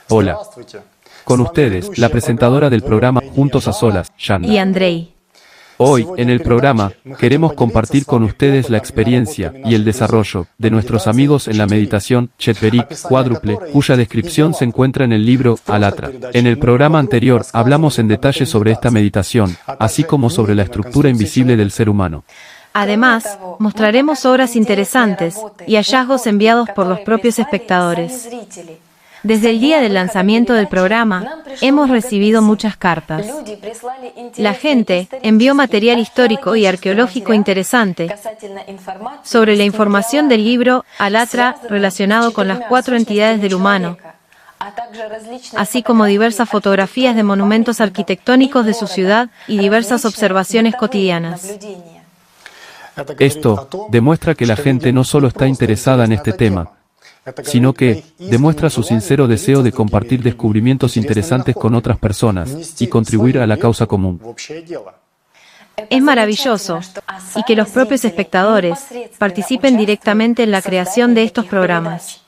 Hola. Con ustedes, la presentadora del programa Juntos a Solas, Yana. Y Andrei. Hoy, en el programa, queremos compartir con ustedes la experiencia y el desarrollo de nuestros amigos en la meditación Chetverik cuádruple, cuya descripción se encuentra en el libro Alatra. En el programa anterior hablamos en detalle sobre esta meditación, así como sobre la estructura invisible del ser humano. Además, mostraremos obras interesantes y hallazgos enviados por los propios espectadores. Desde el día del lanzamiento del programa, hemos recibido muchas cartas. La gente envió material histórico y arqueológico interesante sobre la información del libro Alatra relacionado con las 4 entidades del humano, así como diversas fotografías de monumentos arquitectónicos de su ciudad y diversas observaciones cotidianas. Esto demuestra que la gente no solo está interesada en este tema, sino que demuestra su sincero deseo de compartir descubrimientos interesantes con otras personas y contribuir a la causa común. Es maravilloso, y que los propios espectadores participen directamente en la creación de estos programas.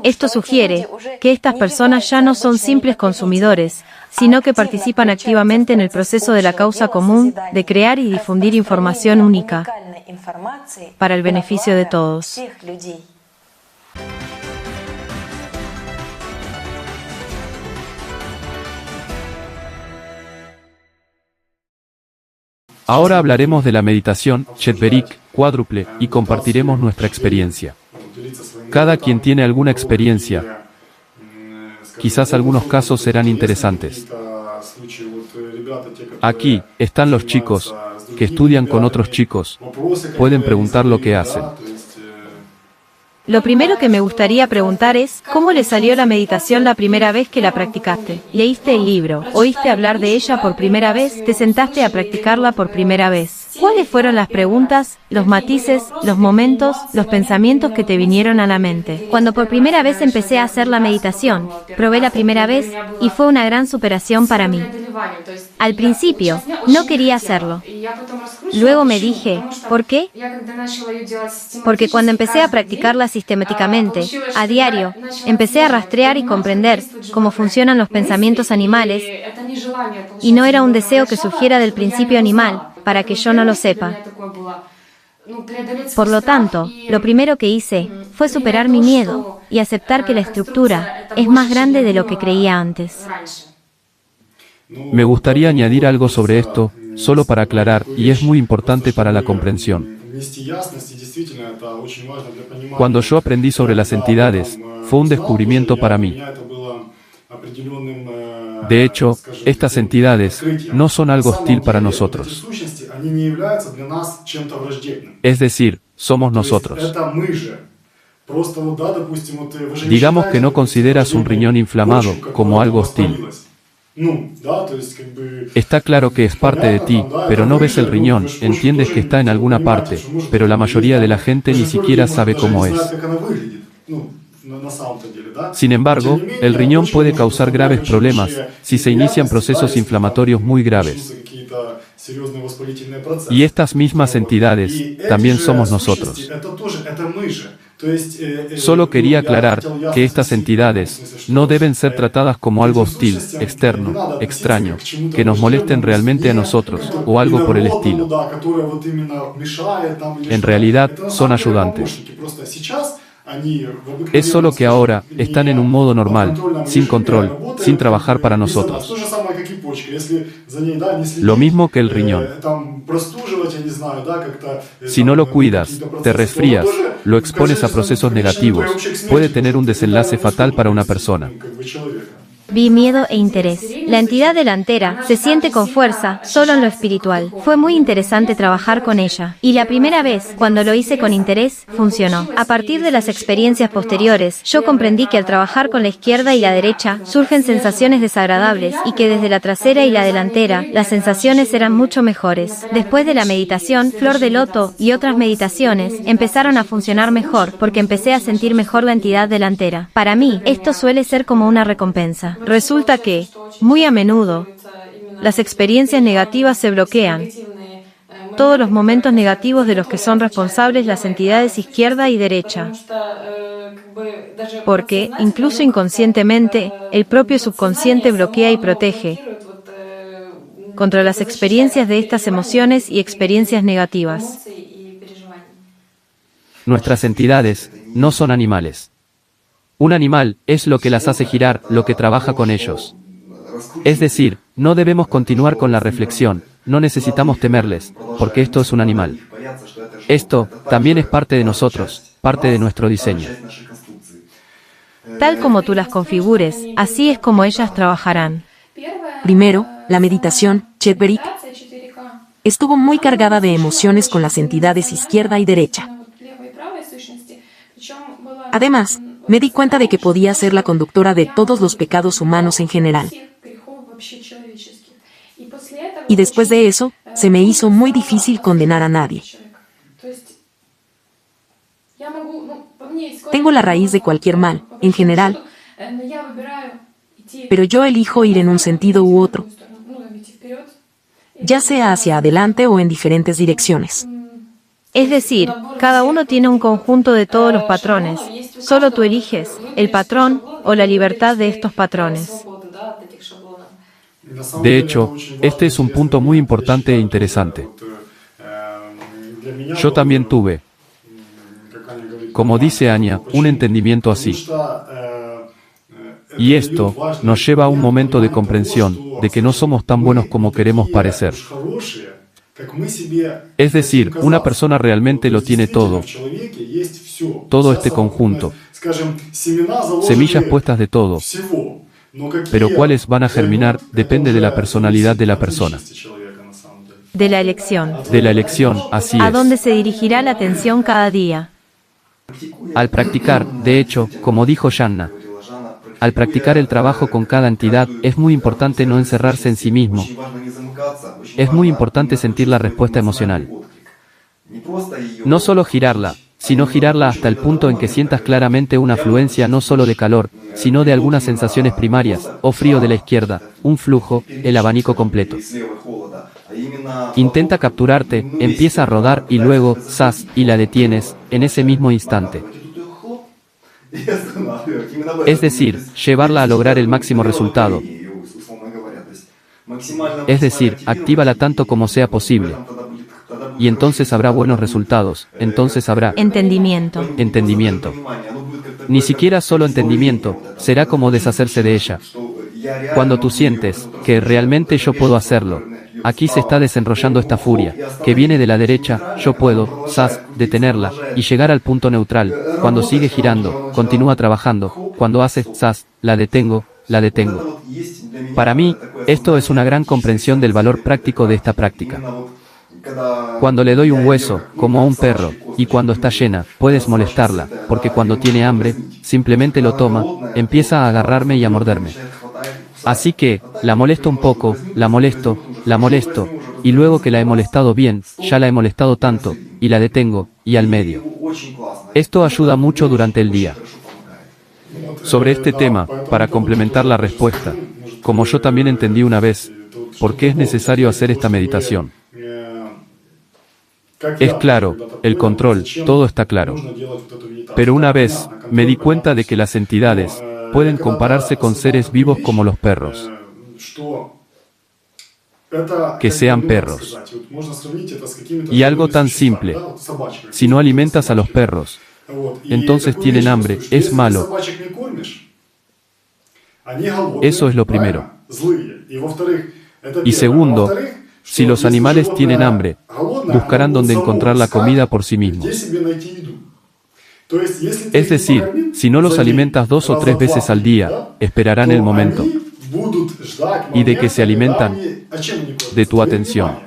Esto sugiere que estas personas ya no son simples consumidores, sino que participan activamente en el proceso de la causa común de crear y difundir información única para el beneficio de todos. Ahora hablaremos de la meditación Chetverik cuádruple y compartiremos nuestra experiencia. Cada quien tiene alguna experiencia. Quizás algunos casos serán interesantes. Aquí están los chicos que estudian con otros chicos. Pueden preguntar lo que hacen. Lo primero que me gustaría preguntar es, ¿cómo le salió la meditación la primera vez que la practicaste? ¿Leíste el libro? ¿Oíste hablar de ella por primera vez? ¿Te sentaste a practicarla por primera vez? ¿Cuáles fueron las preguntas, los matices, los momentos, los pensamientos que te vinieron a la mente? Cuando por primera vez empecé a hacer la meditación, probé la primera vez y fue una gran superación para mí. Al principio, no quería hacerlo. Luego me dije, ¿por qué? Porque cuando empecé a practicarla sistemáticamente, a diario, empecé a rastrear y comprender cómo funcionan los pensamientos animales, y no era un deseo que surgiera del principio animal, para que yo no lo sepa. Por lo tanto, lo primero que hice fue superar mi miedo y aceptar que la estructura es más grande de lo que creía antes. Me gustaría añadir algo sobre esto, solo para aclarar, y es muy importante para la comprensión. Cuando yo aprendí sobre las entidades, fue un descubrimiento para mí. De hecho, estas entidades no son algo hostil para nosotros. Es decir, somos nosotros. Digamos que no consideras un riñón inflamado como algo hostil. Está claro que es parte de ti, pero no ves el riñón, entiendes que está en alguna parte, pero la mayoría de la gente ni siquiera sabe cómo es. Sin embargo, el riñón puede causar graves problemas si se inician procesos inflamatorios muy graves. Y estas mismas entidades también somos nosotros. Solo quería aclarar que estas entidades no deben ser tratadas como algo hostil, externo, extraño, que nos molesten realmente a nosotros, o algo por el estilo. En realidad, son ayudantes. Es solo que ahora están en un modo normal, sin control, sin trabajar para nosotros. Lo mismo que el riñón. Si no lo cuidas, te resfrías, lo expones a procesos negativos, puede tener un desenlace fatal para una persona. Vi miedo e interés. La entidad delantera se siente con fuerza, solo en lo espiritual. Fue muy interesante trabajar con ella. Y la primera vez, cuando lo hice con interés, funcionó. A partir de las experiencias posteriores, yo comprendí que al trabajar con la izquierda y la derecha, surgen sensaciones desagradables, y que desde la trasera y la delantera, las sensaciones eran mucho mejores. Después de la meditación, Flor de Loto y otras meditaciones, empezaron a funcionar mejor, porque empecé a sentir mejor la entidad delantera. Para mí, esto suele ser como una recompensa. Resulta que, muy a menudo, las experiencias negativas se bloquean todos los momentos negativos de los que son responsables las entidades izquierda y derecha. Porque, incluso inconscientemente, el propio subconsciente bloquea y protege contra las experiencias de estas emociones y experiencias negativas. Nuestras entidades no son animales. Un animal es lo que las hace girar, lo que trabaja con ellos. Es decir, no debemos continuar con la reflexión, no necesitamos temerles, porque esto es un animal. Esto también es parte de nosotros, parte de nuestro diseño. Tal como tú las configures, así es como ellas trabajarán. Primero, la meditación, Chet-Berik, estuvo muy cargada de emociones con las entidades izquierda y derecha. Además, me di cuenta de que podía ser la conductora de todos los pecados humanos en general. Y después de eso, se me hizo muy difícil condenar a nadie. Tengo la raíz de cualquier mal, en general, pero yo elijo ir en un sentido u otro, ya sea hacia adelante o en diferentes direcciones. Es decir, cada uno tiene un conjunto de todos los patrones. Solo tú eliges el patrón o la libertad de estos patrones. De hecho, este es un punto muy importante e interesante. Yo también tuve, como dice Anya, un entendimiento así. Y esto nos lleva a un momento de comprensión, de que no somos tan buenos como queremos parecer. Es decir, una persona realmente lo tiene todo este conjunto. Semillas puestas de todo. Pero cuáles van a germinar depende de la personalidad de la persona. De la elección. De la elección, así es. ¿A dónde se dirigirá la atención cada día? Al practicar, de hecho, como dijo Janna, al practicar el trabajo con cada entidad, es muy importante no encerrarse en sí mismo. Es muy importante sentir la respuesta emocional. No solo girarla, sino girarla hasta el punto en que sientas claramente una afluencia no solo de calor, sino de algunas sensaciones primarias, o frío de la izquierda, un flujo, el abanico completo. Intenta capturarte, empieza a rodar y luego, ¡zas!, y la detienes, en ese mismo instante. Es decir, llevarla a lograr el máximo resultado. Es decir, actívala tanto como sea posible. Y entonces habrá buenos resultados, entonces habrá entendimiento. Ni siquiera solo entendimiento, será como deshacerse de ella. Cuando tú sientes que realmente yo puedo hacerlo, aquí se está desenrollando esta furia, que viene de la derecha, yo puedo, ¡zas!, detenerla, y llegar al punto neutral. Cuando sigue girando, continúa trabajando, cuando hace, ¡zas!, la detengo. Para mí, esto es una gran comprensión del valor práctico de esta práctica. Cuando le doy un hueso, como a un perro, y cuando está llena, puedes molestarla, porque cuando tiene hambre, simplemente lo toma, empieza a agarrarme y a morderme. Así que, la molesto un poco, la molesto, y luego que la he molestado bien, ya la he molestado tanto, y la detengo, y al medio. Esto ayuda mucho durante el día. Sobre este tema, para complementar la respuesta, como yo también entendí una vez, ¿por qué es necesario hacer esta meditación? Es claro, el control, todo está claro. Pero una vez, me di cuenta de que las entidades pueden compararse con seres vivos como los perros. Que sean perros. Y algo tan simple. Si no alimentas a los perros, entonces tienen hambre, es malo. Eso es lo primero. Y segundo, si los animales tienen hambre, buscarán dónde encontrar la comida por sí mismos. Es decir, si no los alimentas 2 o 3 veces al día, esperarán el momento. ¿Y de qué se alimentan? De tu atención.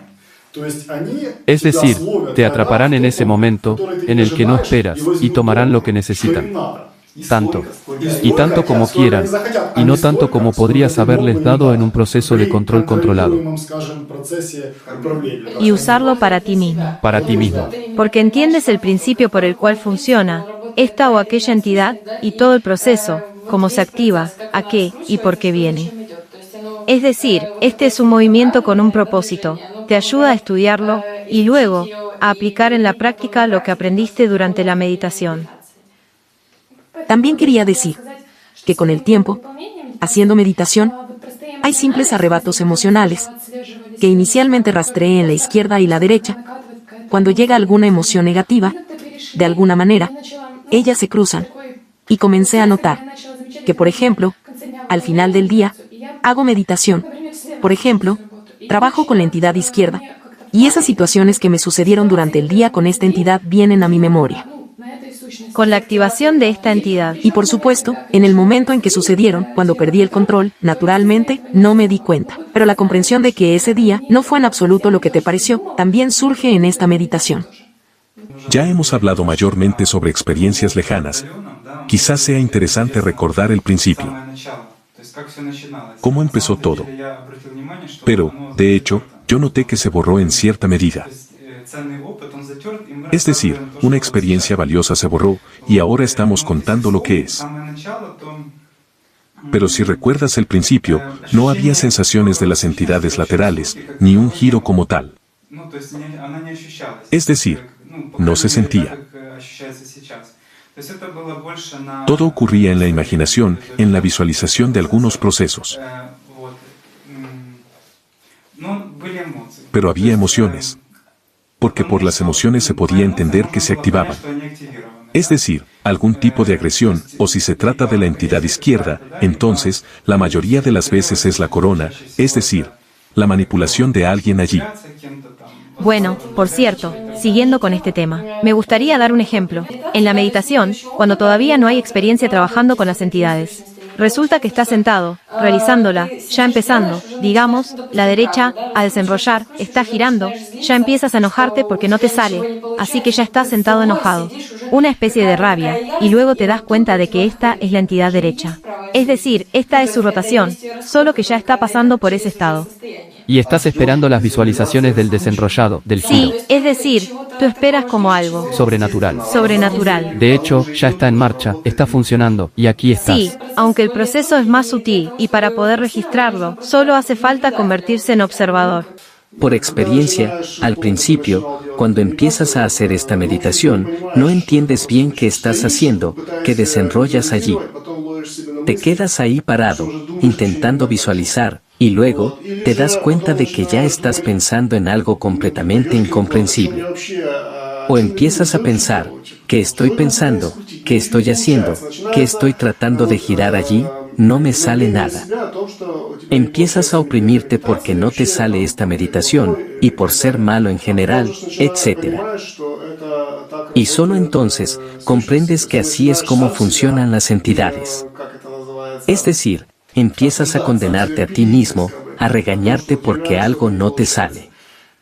Es decir, te atraparán en ese momento, en el que no esperas, y tomarán lo que necesitan. Tanto. Y tanto como quieran, y no tanto como podrías haberles dado en un proceso de control controlado. Y usarlo para ti mismo. Para ti mismo. Porque entiendes el principio por el cual funciona esta o aquella entidad, y todo el proceso, cómo se activa, a qué y por qué viene. Es decir, este es un movimiento con un propósito, te ayuda a estudiarlo, y luego, a aplicar en la práctica lo que aprendiste durante la meditación. También quería decir que con el tiempo, haciendo meditación, hay simples arrebatos emocionales que inicialmente rastreé en la izquierda y la derecha. Cuando llega alguna emoción negativa, de alguna manera, ellas se cruzan. Y comencé a notar que, por ejemplo, al final del día, hago meditación. Por ejemplo, trabajo con la entidad izquierda. Y esas situaciones que me sucedieron durante el día con esta entidad vienen a mi memoria. Con la activación de esta entidad. Y por supuesto, en el momento en que sucedieron, cuando perdí el control, naturalmente, no me di cuenta. Pero la comprensión de que ese día no fue en absoluto lo que te pareció, también surge en esta meditación. Ya hemos hablado mayormente sobre experiencias lejanas. Quizás sea interesante recordar el principio. ¿Cómo empezó todo? Pero, de hecho, yo noté que se borró en cierta medida. Es decir, una experiencia valiosa se borró, y ahora estamos contando lo que es. Pero si recuerdas el principio, no había sensaciones de las entidades laterales, ni un giro como tal. Es decir, no se sentía. Todo ocurría en la imaginación, en la visualización de algunos procesos. Pero había emociones. Porque por las emociones se podía entender que se activaban. Es decir, algún tipo de agresión, o si se trata de la entidad izquierda, entonces, la mayoría de las veces es la corona, es decir, la manipulación de alguien allí. Bueno, por cierto, siguiendo con este tema, me gustaría dar un ejemplo. En la meditación, cuando todavía no hay experiencia trabajando con las entidades, resulta que estás sentado, realizándola, ya empezando, digamos, la derecha, a desenrollar, está girando, ya empiezas a enojarte porque no te sale, así que ya estás sentado enojado. Una especie de rabia, y luego te das cuenta de que esta es la entidad derecha. Es decir, esta es su rotación, solo que ya está pasando por ese estado. Y estás esperando las visualizaciones del desenrollado, del giro. Sí, es decir, tú esperas como algo Sobrenatural. sobrenatural. De hecho, ya está en marcha, está funcionando, y aquí estás. Sí, aunque el proceso es más sutil, y para poder registrarlo, solo hace falta convertirse en observador. Por experiencia, al principio, cuando empiezas a hacer esta meditación, no entiendes bien qué estás haciendo, qué desenrollas allí. Te quedas ahí parado, intentando visualizar, y luego, te das cuenta de que ya estás pensando en algo completamente incomprensible. O empiezas a pensar, ¿qué estoy pensando? ¿Qué estoy haciendo? ¿Qué estoy tratando de girar allí? No me sale nada. Empiezas a oprimirte porque no te sale esta meditación, y por ser malo en general, etc. Y solo entonces, comprendes que así es como funcionan las entidades. Es decir, empiezas a condenarte a ti mismo, a regañarte porque algo no te sale.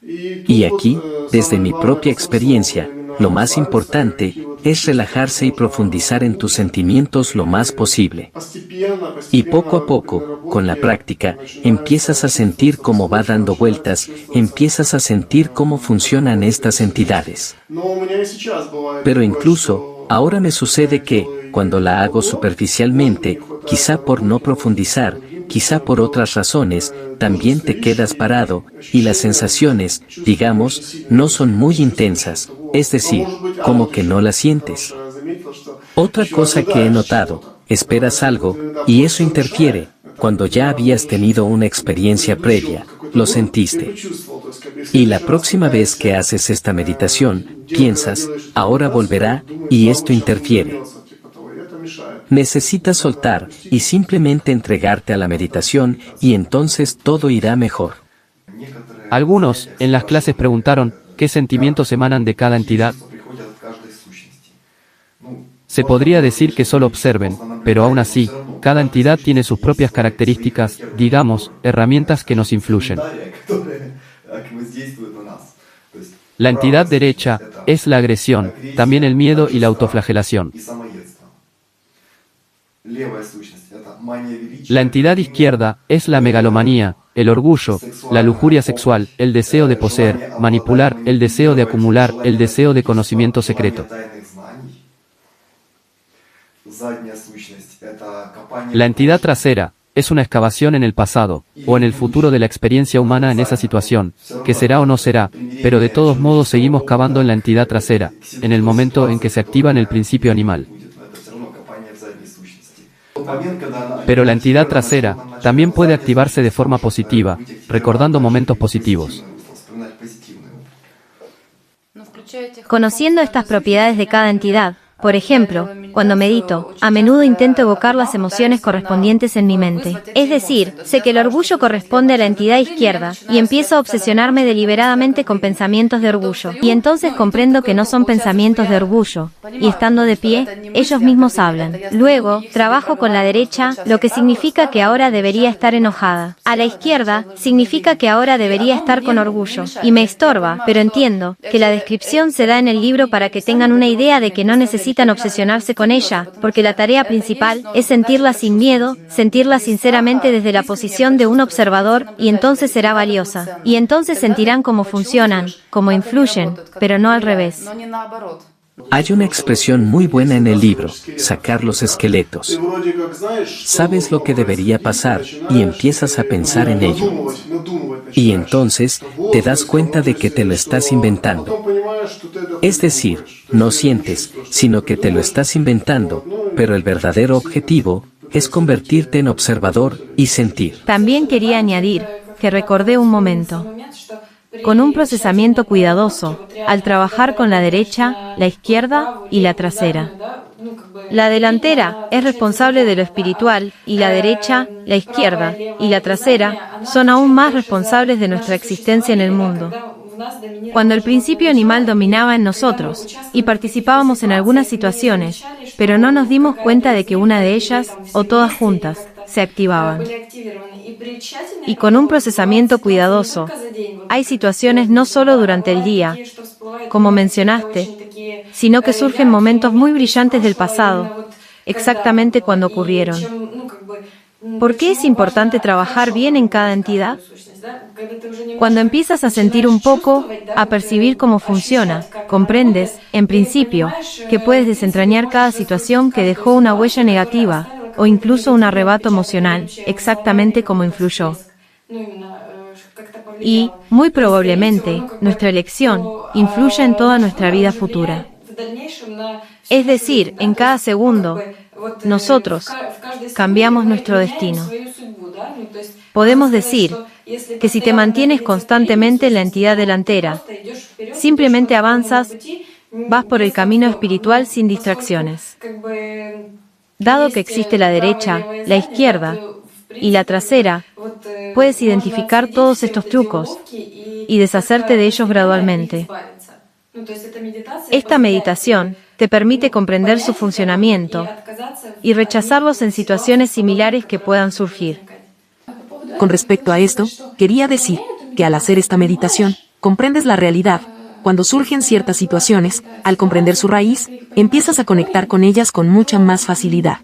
Y aquí, desde mi propia experiencia, lo más importante es relajarse y profundizar en tus sentimientos lo más posible. Y poco a poco, con la práctica, empiezas a sentir cómo va dando vueltas, empiezas a sentir cómo funcionan estas entidades. Pero incluso, ahora me sucede que, cuando la hago superficialmente, quizá por no profundizar, quizá por otras razones, también te quedas parado, y las sensaciones, digamos, no son muy intensas, es decir, como que no las sientes. Otra cosa que he notado, esperas algo, y eso interfiere, cuando ya habías tenido una experiencia previa, lo sentiste. Y la próxima vez que haces esta meditación, piensas, ahora volverá, y esto interfiere. Necesitas soltar, y simplemente entregarte a la meditación, y entonces todo irá mejor. Algunos, en las clases preguntaron, ¿qué sentimientos emanan de cada entidad? Se podría decir que solo observen, pero aún así, cada entidad tiene sus propias características, digamos, herramientas que nos influyen. La entidad derecha es la agresión, también el miedo y la autoflagelación. La entidad izquierda es la megalomanía, el orgullo, la lujuria sexual, el deseo de poseer, manipular, el deseo de acumular, el deseo de conocimiento secreto. La entidad trasera Es una excavación en el pasado, o en el futuro de la experiencia humana en esa situación, que será o no será, pero de todos modos seguimos cavando en la entidad trasera, en el momento en que se activa en el principio animal. Pero la entidad trasera también puede activarse de forma positiva, recordando momentos positivos. Conociendo estas propiedades de cada entidad, por ejemplo, cuando medito, a menudo intento evocar las emociones correspondientes en mi mente. Es decir, sé que el orgullo corresponde a la entidad izquierda, y empiezo a obsesionarme deliberadamente con pensamientos de orgullo. Y entonces comprendo que no son pensamientos de orgullo, y estando de pie, ellos mismos hablan. Luego, trabajo con la derecha, lo que significa que ahora debería estar enojada. A la izquierda, significa que ahora debería estar con orgullo. Y me estorba, pero entiendo que la descripción se da en el libro para que tengan una idea de que no necesitan obsesionarse con ella, porque la tarea principal es sentirla sin miedo, sentirla sinceramente desde la posición de un observador, y entonces será valiosa. Y entonces sentirán cómo funcionan, cómo influyen, pero no al revés. Hay una expresión muy buena en el libro, sacar los esqueletos. Sabes lo que debería pasar, y empiezas a pensar en ello. Y entonces, te das cuenta de que te lo estás inventando. Es decir, no sientes, sino que te lo estás inventando, pero el verdadero objetivo es convertirte en observador y sentir. También quería añadir que recordé un momento. Con un procesamiento cuidadoso, al trabajar con la derecha, la izquierda y la trasera. La delantera es responsable de lo espiritual, y la derecha, la izquierda y la trasera son aún más responsables de nuestra existencia en el mundo. Cuando el principio animal dominaba en nosotros, y participábamos en algunas situaciones, pero no nos dimos cuenta de que una de ellas, o todas juntas, se activaban. Y con un procesamiento cuidadoso, hay situaciones no solo durante el día, como mencionaste, sino que surgen momentos muy brillantes del pasado, exactamente cuando ocurrieron. ¿Por qué es importante trabajar bien en cada entidad? Cuando empiezas a sentir un poco, a percibir cómo funciona, comprendes, en principio, que puedes desentrañar cada situación que dejó una huella negativa, o incluso un arrebato emocional, exactamente como influyó. Y, muy probablemente, nuestra elección influye en toda nuestra vida futura. Es decir, en cada segundo, nosotros cambiamos nuestro destino. Podemos decir que si te mantienes constantemente en la entidad delantera, simplemente avanzas, vas por el camino espiritual sin distracciones. Dado que existe la derecha, la izquierda y la trasera, puedes identificar todos estos trucos y deshacerte de ellos gradualmente. Esta meditación te permite comprender su funcionamiento y rechazarlos en situaciones similares que puedan surgir. Con respecto a esto, quería decir que al hacer esta meditación, comprendes la realidad. Cuando surgen ciertas situaciones, al comprender su raíz, empiezas a conectar con ellas con mucha más facilidad.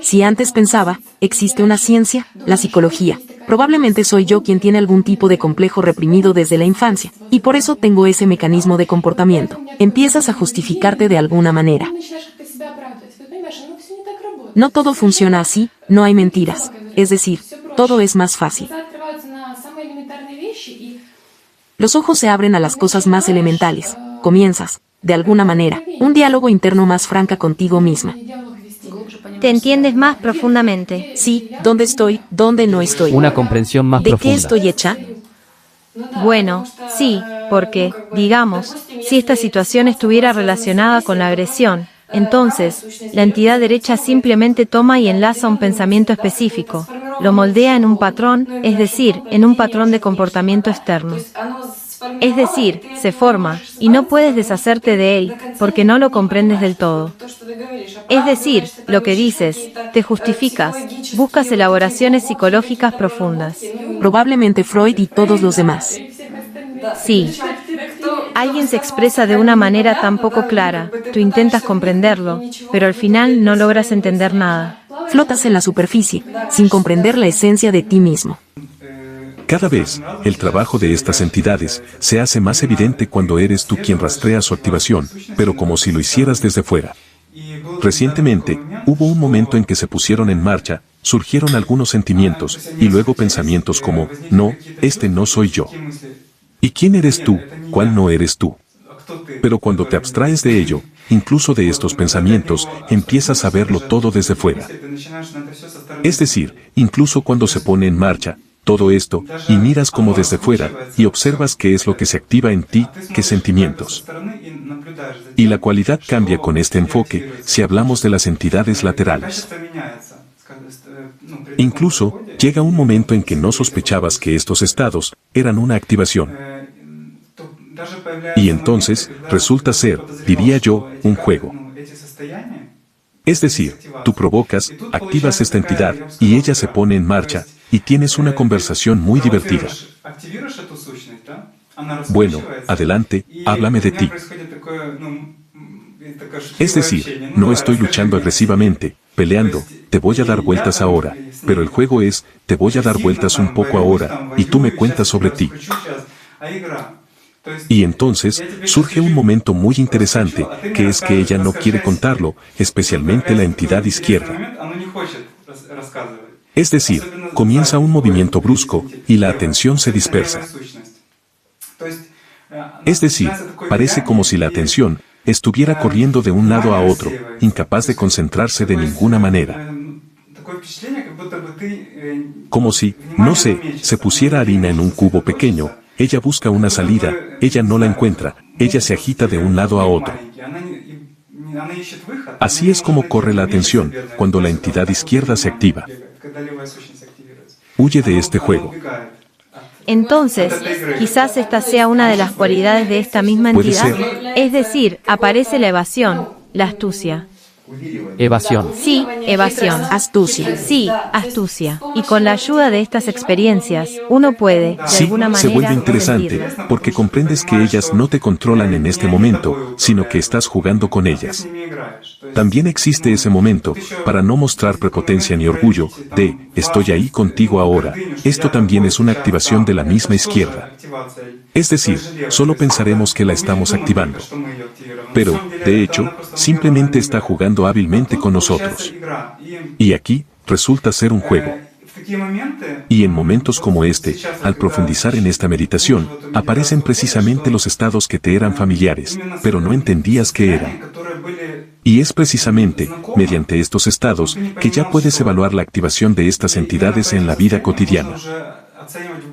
Si antes pensaba, existe una ciencia, la psicología. Probablemente soy yo quien tiene algún tipo de complejo reprimido desde la infancia, y por eso tengo ese mecanismo de comportamiento. Empiezas a justificarte de alguna manera. No todo funciona así, no hay mentiras. Es decir, todo es más fácil. Los ojos se abren a las cosas más elementales. Comienzas, de alguna manera, un diálogo interno más franca contigo misma. Te entiendes más profundamente. Sí, ¿dónde estoy? ¿Dónde no estoy? Una comprensión más ¿De profunda. qué estoy hecha? Bueno, sí, porque, digamos, si esta situación estuviera relacionada con la agresión, entonces, la entidad derecha simplemente toma y enlaza un pensamiento específico, lo moldea en un patrón, es decir, en un patrón de comportamiento externo. Es decir, se forma, y no puedes deshacerte de él, porque no lo comprendes del todo. Es decir, lo que dices, te justificas, buscas elaboraciones psicológicas profundas. Probablemente Freud y todos los demás. Sí. Alguien se expresa de una manera tan poco clara, tú intentas comprenderlo, pero al final no logras entender nada. Flotas en la superficie, sin comprender la esencia de ti mismo. Cada vez, el trabajo de estas entidades se hace más evidente cuando eres tú quien rastrea su activación, pero como si lo hicieras desde fuera. Recientemente, hubo un momento en que se pusieron en marcha, surgieron algunos sentimientos, y luego pensamientos como, no, este no soy yo. ¿Y quién eres tú? ¿Cuál no eres tú? Pero cuando te abstraes de ello, incluso de estos pensamientos, empiezas a verlo todo desde fuera. Es decir, incluso cuando se pone en marcha todo esto, y miras como desde fuera, y observas qué es lo que se activa en ti, qué sentimientos. Y la cualidad cambia con este enfoque, si hablamos de las entidades laterales. Incluso, llega un momento en que no sospechabas que estos estados eran una activación. Y entonces, resulta ser, diría yo, un juego. Es decir, tú provocas, activas esta entidad, y ella se pone en marcha, y tienes una conversación muy divertida. Bueno, adelante, háblame de ti. Es decir, no estoy luchando agresivamente, peleando, te voy a dar vueltas ahora, pero el juego es, te voy a dar vueltas un poco ahora, y tú me cuentas sobre ti. Y entonces, surge un momento muy interesante, que es que ella no quiere contarlo, especialmente la entidad izquierda. Es decir, comienza un movimiento brusco, y la atención se dispersa. Es decir, parece como si la atención estuviera corriendo de un lado a otro, incapaz de concentrarse de ninguna manera. Como si, no sé, se pusiera harina en un cubo pequeño, ella busca una salida, ella no la encuentra, ella se agita de un lado a otro. Así es como corre la atención, cuando la entidad izquierda se activa. Huye de este juego. Entonces, quizás esta sea una de las cualidades de esta misma entidad. Es decir, aparece la evasión, la astucia. Evasión. Sí, evasión. Astucia. Sí, astucia. Y con la ayuda de estas experiencias, uno puede, de alguna manera, se vuelve interesante, sentirlo. porque comprendes que ellas no te controlan en este momento, sino que estás jugando con ellas. También existe ese momento, para no mostrar prepotencia ni orgullo, de, estoy ahí contigo ahora. Esto también es una activación de la misma izquierda. Es decir, solo pensaremos que la estamos activando. Pero, de hecho, simplemente está jugando hábilmente con nosotros. Y aquí, resulta ser un juego. Y en momentos como este, al profundizar en esta meditación, aparecen precisamente los estados que te eran familiares, pero no entendías qué eran. Y es precisamente, mediante estos estados, que ya puedes evaluar la activación de estas entidades en la vida cotidiana.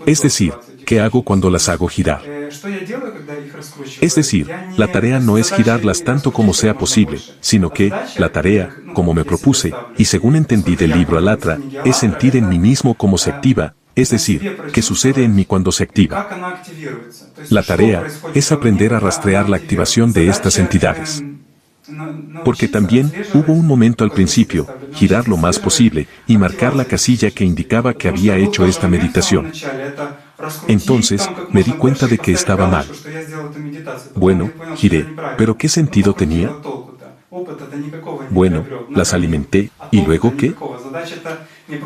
Es decir, ¿qué hago cuando las hago girar? Es decir, la tarea no es girarlas tanto como sea posible, sino que, la tarea, como me propuse, y según entendí del libro Alatra, es sentir en mí mismo cómo se activa, es decir, qué sucede en mí cuando se activa. La tarea es aprender a rastrear la activación de estas entidades. Porque también hubo un momento al principio, girar lo más posible, y marcar la casilla que indicaba que había hecho esta meditación. Entonces, me di cuenta de que estaba mal. Bueno, giré, pero ¿qué sentido tenía? Bueno, las alimenté, ¿y luego qué?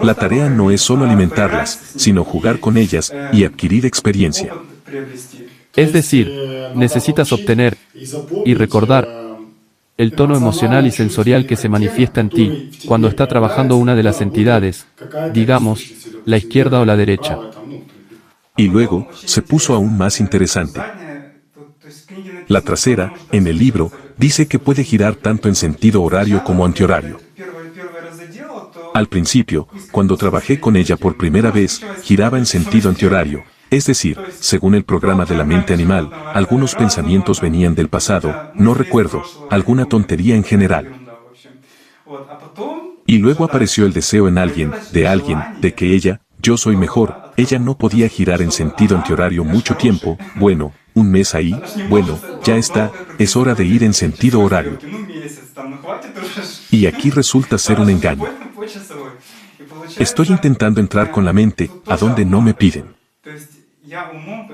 La tarea no es solo alimentarlas, sino jugar con ellas y adquirir experiencia. Es decir, necesitas obtener y recordar el tono emocional y sensorial que se manifiesta en ti cuando está trabajando una de las entidades, digamos, la izquierda o la derecha. Y luego, se puso aún más interesante. La trasera, en el libro, dice que puede girar tanto en sentido horario como antihorario. Al principio, cuando trabajé con ella por primera vez, giraba en sentido antihorario. Es decir, según el programa de la mente animal, algunos pensamientos venían del pasado, no recuerdo, alguna tontería en general. Y luego apareció el deseo en alguien, de que ella, yo soy mejor, ella no podía girar en sentido antihorario mucho tiempo, bueno, un mes ahí, bueno, ya está, es hora de ir en sentido horario. Y aquí resulta ser un engaño. Estoy intentando entrar con la mente, a donde no me piden.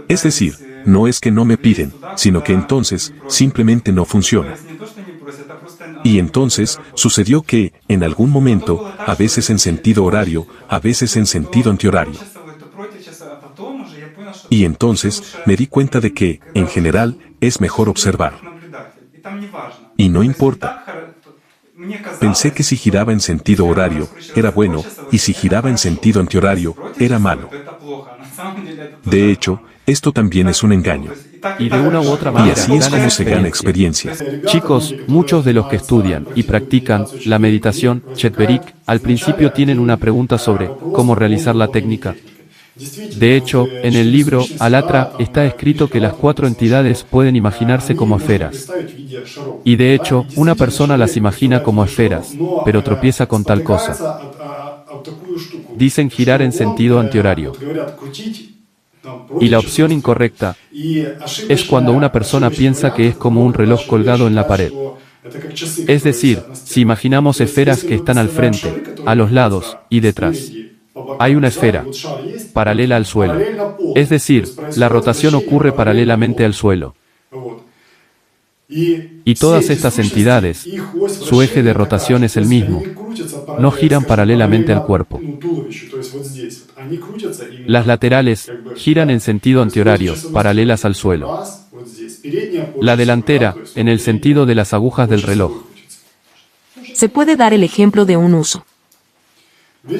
Es decir, no es que no me piden, sino que entonces, simplemente no funciona. Y entonces, sucedió que, en algún momento, a veces en sentido horario, a veces en sentido antihorario. Y entonces, me di cuenta de que, en general, es mejor observar. Y no importa. Pensé que si giraba en sentido horario, era bueno, y si giraba en sentido antihorario, era malo. De hecho, esto también es un engaño. Y de una u otra Y manera así es ganan como se gana experiencia. Chicos, muchos de los que estudian y practican la meditación Chetverik al principio tienen una pregunta sobre cómo realizar la técnica. De hecho, en el libro Alatra está escrito que las 4 entidades pueden imaginarse como esferas. Y de hecho, una persona las imagina como esferas, pero tropieza con tal cosa. Dicen girar en sentido antihorario. Y la opción incorrecta es cuando una persona piensa que es como un reloj colgado en la pared. Es decir, si imaginamos esferas que están al frente, a los lados y detrás. Hay una esfera paralela al suelo. Es decir, la rotación ocurre paralelamente al suelo. Y todas estas entidades, su eje de rotación es el mismo. No giran paralelamente al cuerpo. Las laterales giran en sentido antihorario, paralelas al suelo. La delantera, en el sentido de las agujas del reloj. Se puede dar el ejemplo de un uso.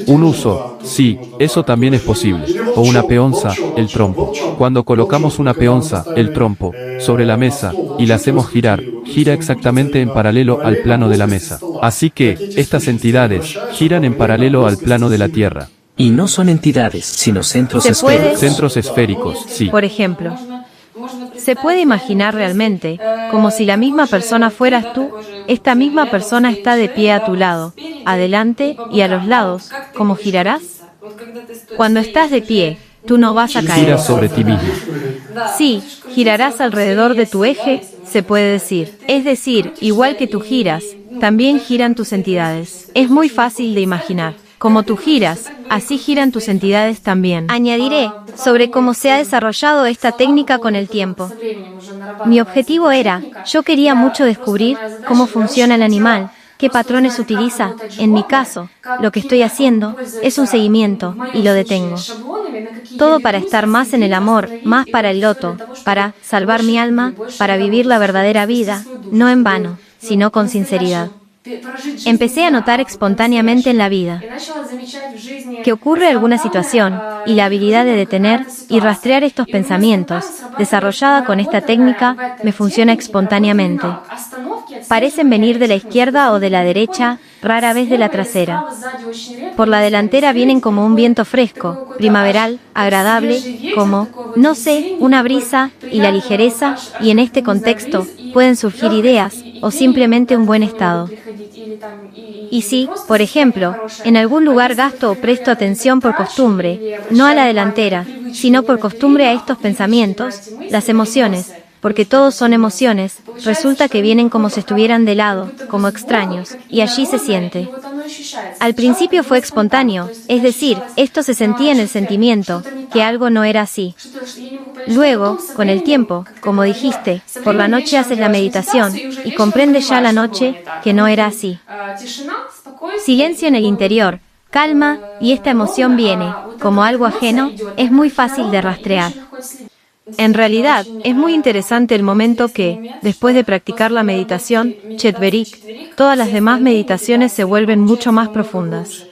Un uso, sí, eso también es posible. O una peonza, el trompo. Cuando colocamos una peonza, el trompo, sobre la mesa, y la hacemos girar, gira exactamente en paralelo al plano de la mesa. Así que, estas entidades, giran en paralelo al plano de la Tierra. Y no son entidades, sino centros ¿Se puede? esféricos. Centros esféricos, sí. Por ejemplo, se puede imaginar realmente, como si la misma persona fueras tú, esta misma persona está de pie a tu lado, adelante y a los lados, ¿cómo girarás? Cuando estás de pie, tú no vas a caer. Giras sobre ti mismo. Sí, girarás alrededor de tu eje, se puede decir. Es decir, igual que tú giras, también giran tus entidades. Es muy fácil de imaginar. Como tú giras, así giran tus entidades también. Añadiré sobre cómo se ha desarrollado esta técnica con el tiempo. Mi objetivo era, yo quería mucho descubrir cómo funciona el animal, qué patrones utiliza. En mi caso, lo que estoy haciendo es un seguimiento y lo detengo. Todo para estar más en el amor, más para el loto, para salvar mi alma, para vivir la verdadera vida, no en vano, sino con sinceridad. Empecé a notar espontáneamente en la vida que ocurre alguna situación, y la habilidad de detener y rastrear estos pensamientos, desarrollada con esta técnica, me funciona espontáneamente. Parecen venir de la izquierda o de la derecha, rara vez de la trasera. Por la delantera vienen como un viento fresco, primaveral, agradable, como, no sé, una brisa, y la ligereza, y en este contexto, pueden surgir ideas, o simplemente un buen estado. Y si, por ejemplo, en algún lugar gasto o presto atención por costumbre, no a la delantera, sino por costumbre a estos pensamientos, las emociones, porque todos son emociones, resulta que vienen como si estuvieran de lado, como extraños, y allí se siente. Al principio fue espontáneo, es decir, esto se sentía en el sentimiento, que algo no era así. Luego, con el tiempo, como dijiste, por la noche haces la meditación, y comprendes ya la noche, que no era así. Silencio en el interior, calma, y esta emoción viene, como algo ajeno, es muy fácil de rastrear. En realidad, es muy interesante el momento que, después de practicar la meditación, Chetverik, todas las demás meditaciones se vuelven mucho más profundas.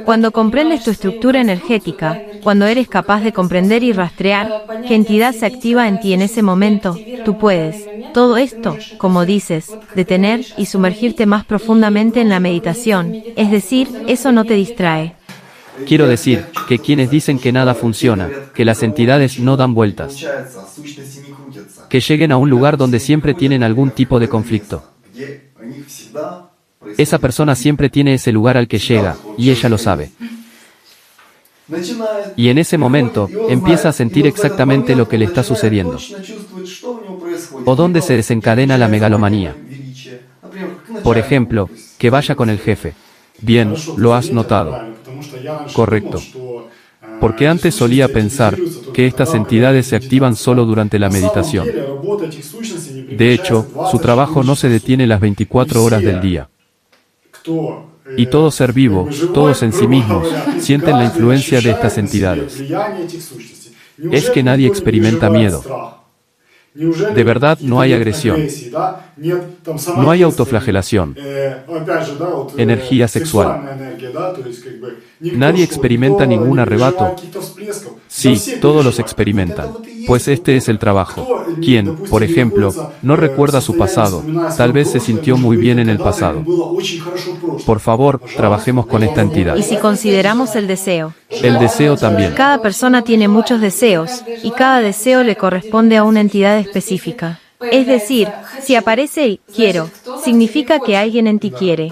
Cuando comprendes tu estructura energética, cuando eres capaz de comprender y rastrear qué entidad se activa en ti en ese momento, tú puedes, todo esto, como dices, detener y sumergirte más profundamente en la meditación, es decir, eso no te distrae. Quiero decir, que quienes dicen que nada funciona, que las entidades no dan vueltas, que lleguen a un lugar donde siempre tienen algún tipo de conflicto. Esa persona siempre tiene ese lugar al que llega, y ella lo sabe. Y en ese momento, empieza a sentir exactamente lo que le está sucediendo. O dónde se desencadena la megalomanía. Por ejemplo, que vaya con el jefe. Bien, lo has notado. Correcto. Porque antes solía pensar que estas entidades se activan solo durante la meditación. De hecho, su trabajo no se detiene las 24 horas del día. Y todo ser vivo, todos en sí mismos, sienten la influencia de estas entidades. Es que nadie experimenta miedo. De verdad no hay agresión. No hay autoflagelación. Energía sexual. Nadie experimenta ningún arrebato. Sí, todos los experimentan. Pues este es el trabajo. Quien, por ejemplo, no recuerda su pasado, tal vez se sintió muy bien en el pasado. Por favor, trabajemos con esta entidad. Y si consideramos el deseo. El deseo también. Cada persona tiene muchos deseos, y cada deseo le corresponde a una entidad específica. Es decir, si aparece el quiero, significa que alguien en ti quiere.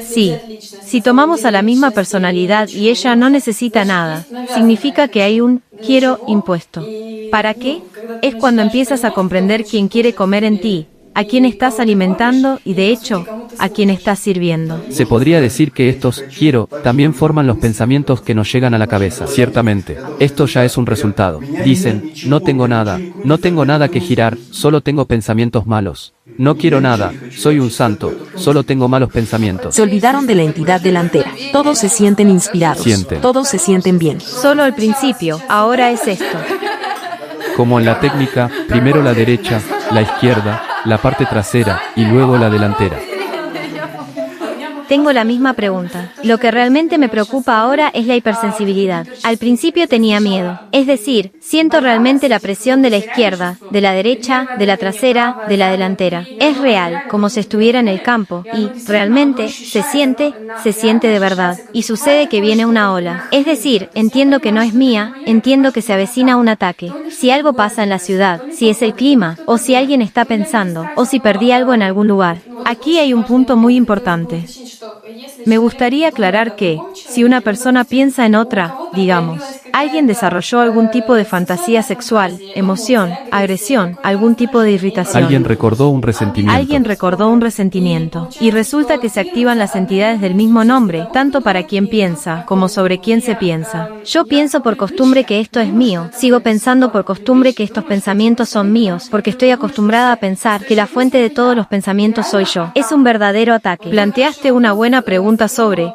Sí, si tomamos a la misma personalidad y ella no necesita nada, significa que hay un quiero impuesto. ¿Para qué? Es cuando empiezas a comprender quién quiere comer en ti, a quién estás alimentando y, de hecho, a quién estás sirviendo. Se podría decir que estos quiero también forman los pensamientos que nos llegan a la cabeza. Ciertamente, esto ya es un resultado. Dicen, no tengo nada que girar, solo tengo pensamientos malos. No quiero nada, soy un santo, solo tengo malos pensamientos. Se olvidaron de la entidad delantera. Todos se sienten inspirados. Todos se sienten bien. Solo al principio, ahora es esto. Como en la técnica, primero la derecha, la izquierda, la parte trasera y luego la delantera. Tengo la misma pregunta. Lo que realmente me preocupa ahora es la hipersensibilidad. Al principio tenía miedo. Es decir, siento realmente la presión de la izquierda, de la derecha, de la trasera, de la delantera. Es real, como si estuviera en el campo, y, realmente, se siente de verdad. Y sucede que viene una ola. Es decir, entiendo que no es mía, entiendo que se avecina un ataque. Si algo pasa en la ciudad, si es el clima, o si alguien está pensando, o si perdí algo en algún lugar. Aquí hay un punto muy importante. Me gustaría aclarar que, si una persona piensa en otra, digamos, alguien desarrolló algún tipo de fantasía sexual, emoción, agresión, algún tipo de irritación. Alguien recordó un resentimiento. Y resulta que se activan las entidades del mismo nombre, tanto para quien piensa, como sobre quién se piensa. Yo pienso por costumbre que esto es mío, sigo pensando por costumbre que estos pensamientos son míos, porque estoy acostumbrada a pensar que la fuente de todos los pensamientos soy yo. Es un verdadero ataque. Planteaste una buena pregunta sobre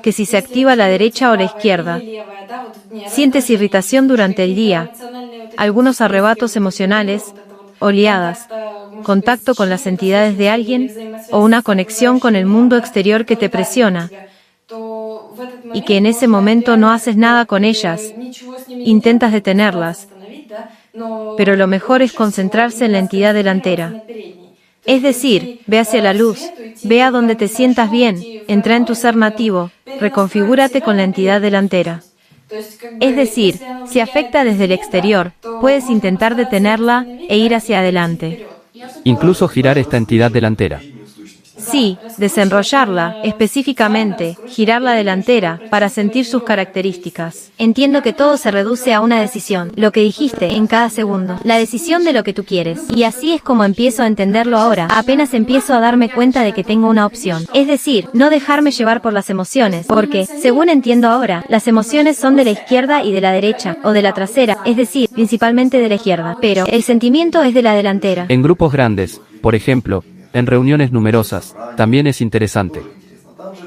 que si se activa la derecha o la izquierda. Sientes irritación durante el día, algunos arrebatos emocionales, oleadas, contacto con las entidades de alguien, o una conexión con el mundo exterior que te presiona, y que en ese momento no haces nada con ellas, intentas detenerlas, pero lo mejor es concentrarse en la entidad delantera. Es decir, ve hacia la luz, ve a donde te sientas bien, entra en tu ser nativo, reconfigúrate con la entidad delantera. Es decir, si afecta desde el exterior, puedes intentar detenerla e ir hacia adelante. Incluso girar esta entidad delantera. Sí, desenrollarla, específicamente, girar la delantera, para sentir sus características. Entiendo que todo se reduce a una decisión, lo que dijiste, en cada segundo. La decisión de lo que tú quieres. Y así es como empiezo a entenderlo ahora, apenas empiezo a darme cuenta de que tengo una opción. Es decir, no dejarme llevar por las emociones, porque, según entiendo ahora, las emociones son de la izquierda y de la derecha, o de la trasera, es decir, principalmente de la izquierda. Pero, el sentimiento es de la delantera. En grupos grandes, por ejemplo, en reuniones numerosas, también es interesante.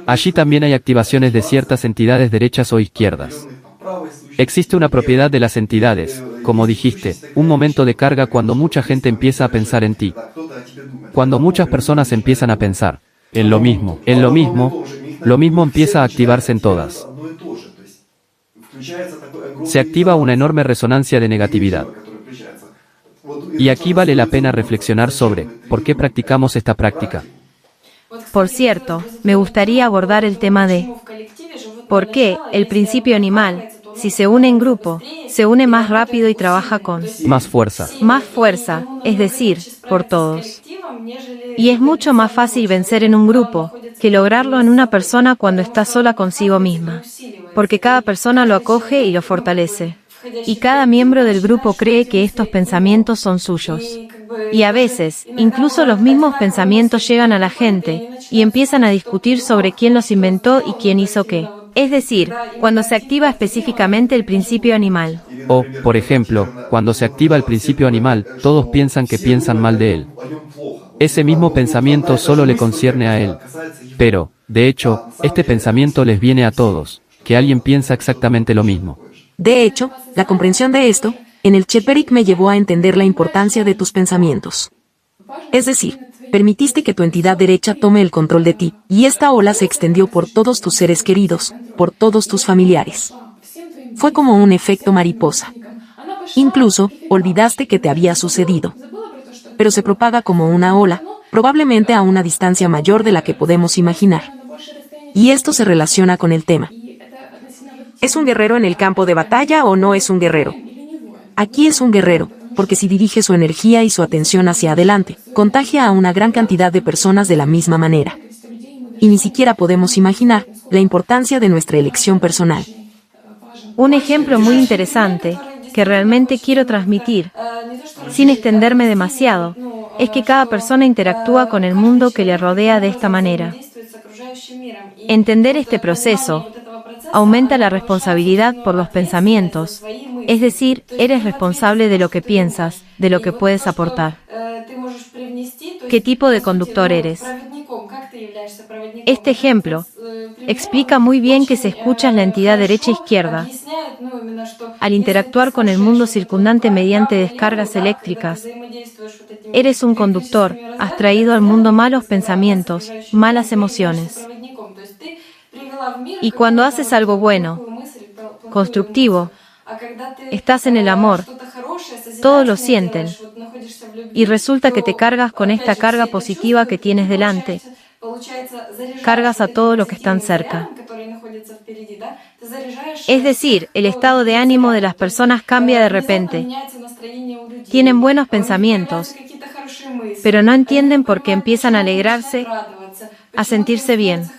Allí también hay activaciones de ciertas entidades derechas o izquierdas. Existe una propiedad de las entidades, como dijiste, un momento de carga cuando mucha gente empieza a pensar en ti. Cuando muchas personas empiezan a pensar en lo mismo, lo mismo empieza a activarse en todas. Se activa una enorme resonancia de negatividad. Y aquí vale la pena reflexionar sobre por qué practicamos esta práctica. Por cierto, me gustaría abordar el tema de por qué el principio animal, si se une en grupo, se une más rápido y trabaja con más fuerza. Más fuerza, es decir, por todos. Y es mucho más fácil vencer en un grupo que lograrlo en una persona cuando está sola consigo misma, porque cada persona lo acoge y lo fortalece. Y cada miembro del grupo cree que estos pensamientos son suyos. Y a veces, incluso los mismos pensamientos llegan a la gente, y empiezan a discutir sobre quién los inventó y quién hizo qué. Es decir, cuando se activa específicamente el principio animal. O, por ejemplo, cuando se activa el principio animal, todos piensan que piensan mal de él. Ese mismo pensamiento solo le concierne a él. Pero, de hecho, este pensamiento les viene a todos, que alguien piensa exactamente lo mismo. De hecho, la comprensión de esto En el Chetverik me llevó a entender la importancia de tus pensamientos. Es decir, permitiste que tu entidad derecha tome el control de ti, y esta ola se extendió por todos tus seres queridos, por todos tus familiares. Fue como un efecto mariposa. Incluso, olvidaste que te había sucedido. Pero se propaga como una ola, probablemente a una distancia mayor de la que podemos imaginar. Y esto se relaciona con el tema. ¿Es un guerrero en el campo de batalla o no es un guerrero? Aquí es un guerrero, porque si dirige su energía y su atención hacia adelante, contagia a una gran cantidad de personas de la misma manera. Y ni siquiera podemos imaginar la importancia de nuestra elección personal. Un ejemplo muy interesante, que realmente quiero transmitir, sin extenderme demasiado, es que cada persona interactúa con el mundo que le rodea de esta manera. Entender este proceso aumenta la responsabilidad por los pensamientos, es decir, eres responsable de lo que piensas, de lo que puedes aportar. ¿Qué tipo de conductor eres? Este ejemplo explica muy bien que si escuchas la entidad derecha-izquierda, al interactuar con el mundo circundante mediante descargas eléctricas, eres un conductor, has traído al mundo malos pensamientos, malas emociones. Y cuando haces algo bueno, constructivo, estás en el amor, todos lo sienten, y resulta que te cargas con esta carga positiva que tienes delante, cargas a todo lo que están cerca. Es decir, el estado de ánimo de las personas cambia de repente. Tienen buenos pensamientos, pero no entienden por qué empiezan a alegrarse, a sentirse bien.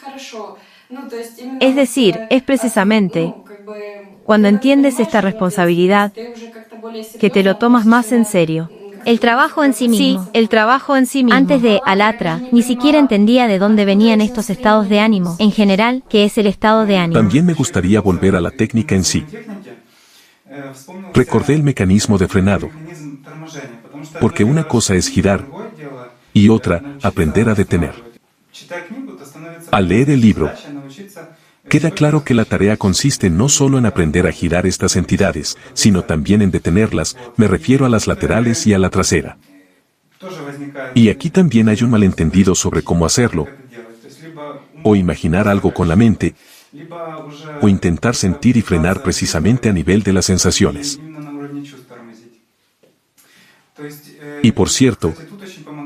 Es decir, es precisamente cuando entiendes esta responsabilidad que te lo tomas más en serio. El trabajo en sí mismo. Sí, el trabajo en sí mismo. Antes de Alatra, ni siquiera entendía de dónde venían estos estados de ánimo, en general, qué es el estado de ánimo. También me gustaría volver a la técnica en sí. Recordé el mecanismo de frenado, porque una cosa es girar y otra, aprender a detener. Al leer el libro, queda claro que la tarea consiste no solo en aprender a girar estas entidades, sino también en detenerlas, me refiero a las laterales y a la trasera. Y aquí también hay un malentendido sobre cómo hacerlo, o imaginar algo con la mente, o intentar sentir y frenar precisamente a nivel de las sensaciones. Y por cierto,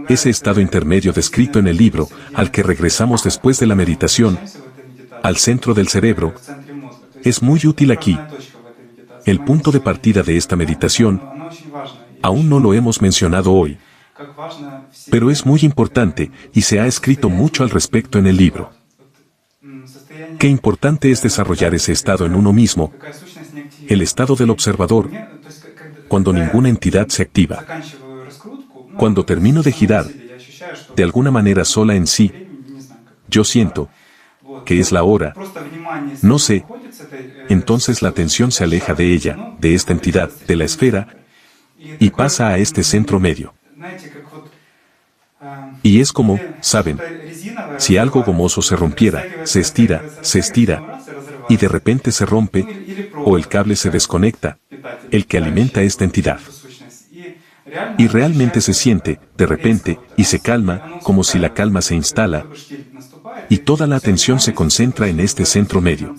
ese estado intermedio descrito en el libro, al que regresamos después de la meditación, al centro del cerebro, es muy útil aquí. El punto de partida de esta meditación, aún no lo hemos mencionado hoy, pero es muy importante y se ha escrito mucho al respecto en el libro. Qué importante es desarrollar ese estado en uno mismo, el estado del observador, cuando ninguna entidad se activa. Cuando termino de girar, de alguna manera sola en sí, yo siento que es la hora, no sé, entonces la atención se aleja de ella, de esta entidad, de la esfera, y pasa a este centro medio. Y es como, ¿saben? Si algo gomoso se rompiera, se estira, y de repente se rompe, o el cable se desconecta, el que alimenta esta entidad. Y realmente se siente, de repente, y se calma, como si la calma se instala, y toda la atención se concentra en este centro medio.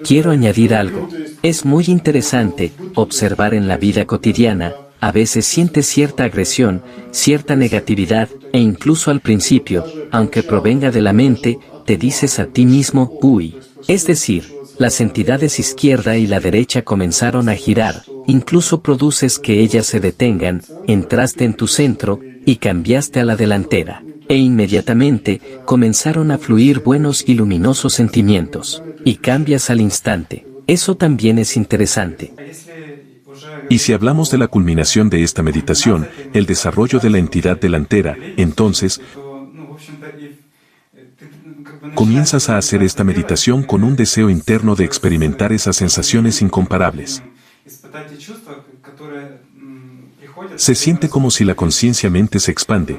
Quiero añadir algo. Es muy interesante observar en la vida cotidiana, a veces sientes cierta agresión, cierta negatividad, e incluso al principio, aunque provenga de la mente, te dices a ti mismo, uy. Es decir, las entidades izquierda y la derecha comenzaron a girar, incluso produces que ellas se detengan, entraste en tu centro, y cambiaste a la delantera. E inmediatamente, comenzaron a fluir buenos y luminosos sentimientos, y cambias al instante. Eso también es interesante. Y si hablamos de la culminación de esta meditación, el desarrollo de la entidad delantera, entonces, comienzas a hacer esta meditación con un deseo interno de experimentar esas sensaciones incomparables. Se siente como si la conciencia-mente se expande,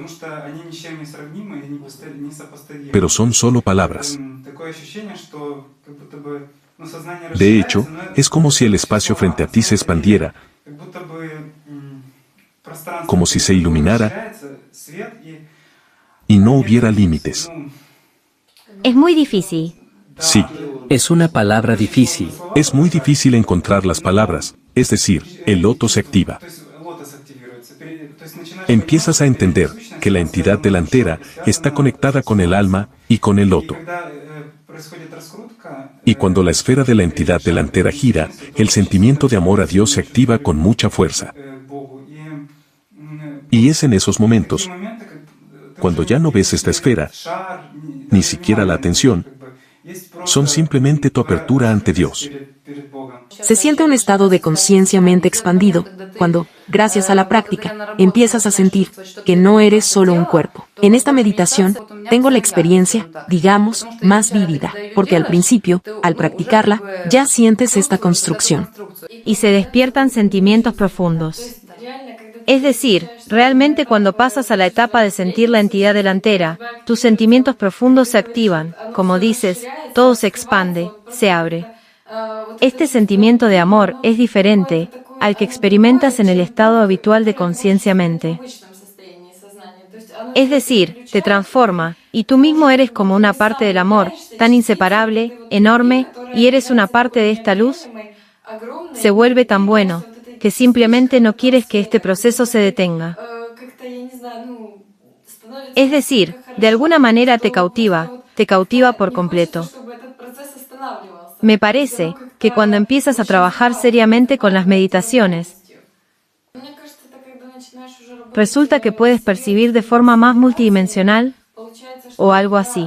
pero son solo palabras. De hecho, es como si el espacio frente a ti se expandiera, como si se iluminara y no hubiera límites. Es muy difícil. Sí, Es una palabra difícil. es muy difícil encontrar las palabras, es decir, el loto se activa. Empiezas a entender que la entidad delantera está conectada con el alma y con el loto. Y cuando la esfera de la entidad delantera gira, el sentimiento de amor a Dios se activa con mucha fuerza. Y es en esos momentos, cuando ya no ves esta esfera, ni siquiera la atención, son simplemente tu apertura ante Dios. Se siente un estado de conciencia mente expandido, cuando, gracias a la práctica, empiezas a sentir que no eres solo un cuerpo. En esta meditación, tengo la experiencia, digamos, más vívida, porque al principio, al practicarla, ya sientes esta construcción. Y se despiertan sentimientos profundos. Es decir, realmente cuando pasas a la etapa de sentir la entidad delantera, tus sentimientos profundos se activan, como dices, todo se expande, se abre. Este sentimiento de amor es diferente al que experimentas en el estado habitual de conciencia-mente. Es decir, te transforma, y tú mismo eres como una parte del amor, tan inseparable, enorme, y eres una parte de esta luz. Se vuelve tan bueno, que simplemente no quieres que este proceso se detenga. Es decir, de alguna manera te cautiva por completo. Me parece que cuando empiezas a trabajar seriamente con las meditaciones, resulta que puedes percibir de forma más multidimensional o algo así.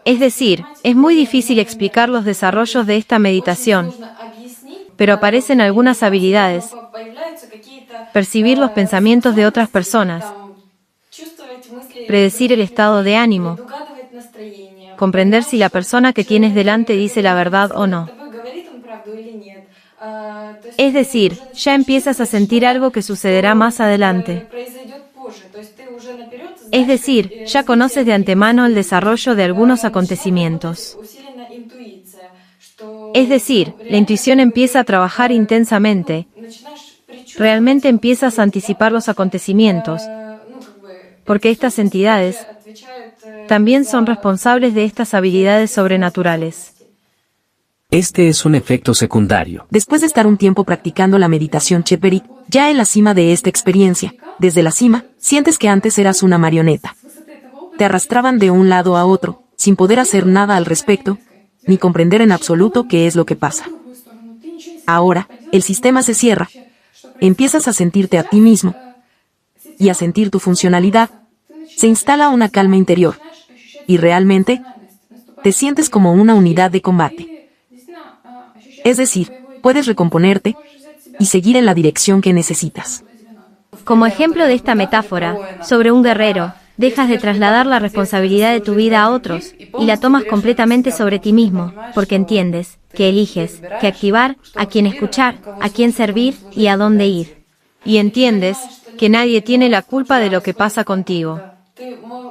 Es decir, es muy difícil explicar los desarrollos de esta meditación, pero aparecen algunas habilidades. Percibir los pensamientos de otras personas, predecir el estado de ánimo, comprender si la persona que tienes delante dice la verdad o no. Es decir, ya empiezas a sentir algo que sucederá más adelante. Es decir, ya conoces de antemano el desarrollo de algunos acontecimientos. Es decir, la intuición empieza a trabajar intensamente. Realmente empiezas a anticipar los acontecimientos, porque estas entidades también son responsables de estas habilidades sobrenaturales. Este es un efecto secundario. Después de estar un tiempo practicando la meditación Chet-Berik, ya en la cima de esta experiencia, desde la cima, sientes que antes eras una marioneta. Te arrastraban de un lado a otro, sin poder hacer nada al respecto, ni comprender en absoluto qué es lo que pasa. Ahora, el sistema se cierra. Empiezas a sentirte a ti mismo y a sentir tu funcionalidad. Se instala una calma interior y realmente te sientes como una unidad de combate. Es decir, puedes recomponerte y seguir en la dirección que necesitas. Como ejemplo de esta metáfora, sobre un guerrero, dejas de trasladar la responsabilidad de tu vida a otros, y la tomas completamente sobre ti mismo, porque entiendes que eliges qué activar, a quién escuchar, a quién servir y a dónde ir. Y entiendes que nadie tiene la culpa de lo que pasa contigo.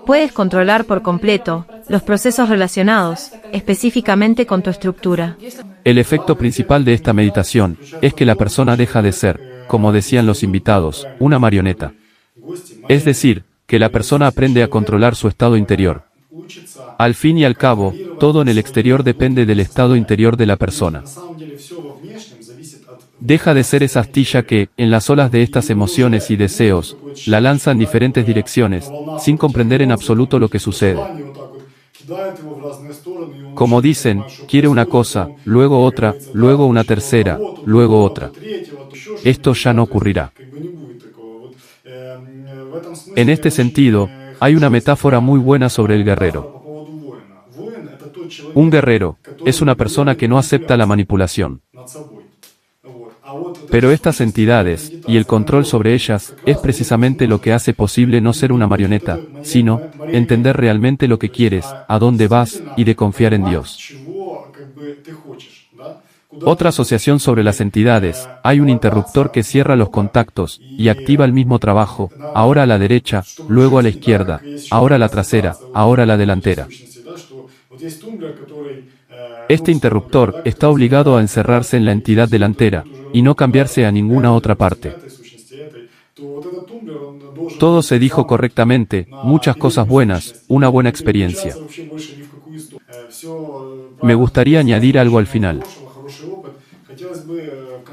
Puedes controlar por completo los procesos relacionados, específicamente con tu estructura. El efecto principal de esta meditación es que la persona deja de ser, como decían los invitados, una marioneta. Es decir, que la persona aprende a controlar su estado interior. Al fin y al cabo, todo en el exterior depende del estado interior de la persona. Deja de ser esa astilla que, en las olas de estas emociones y deseos, la lanza en diferentes direcciones, sin comprender en absoluto lo que sucede. Como dicen, quiere una cosa, luego otra, luego una tercera, luego otra. Esto ya no ocurrirá. En este sentido, hay una metáfora muy buena sobre el guerrero. Un guerrero es una persona que no acepta la manipulación. Pero estas entidades, y el control sobre ellas, es precisamente lo que hace posible no ser una marioneta, sino, entender realmente lo que quieres, a dónde vas, y de confiar en Dios. Otra asociación sobre las entidades, hay un interruptor que cierra los contactos, y activa el mismo trabajo, ahora a la derecha, luego a la izquierda, ahora a la trasera, ahora a la delantera. Este interruptor está obligado a encerrarse en la entidad delantera y no cambiarse a ninguna otra parte. Todo se dijo correctamente, muchas cosas buenas, una buena experiencia. Me gustaría añadir algo al final.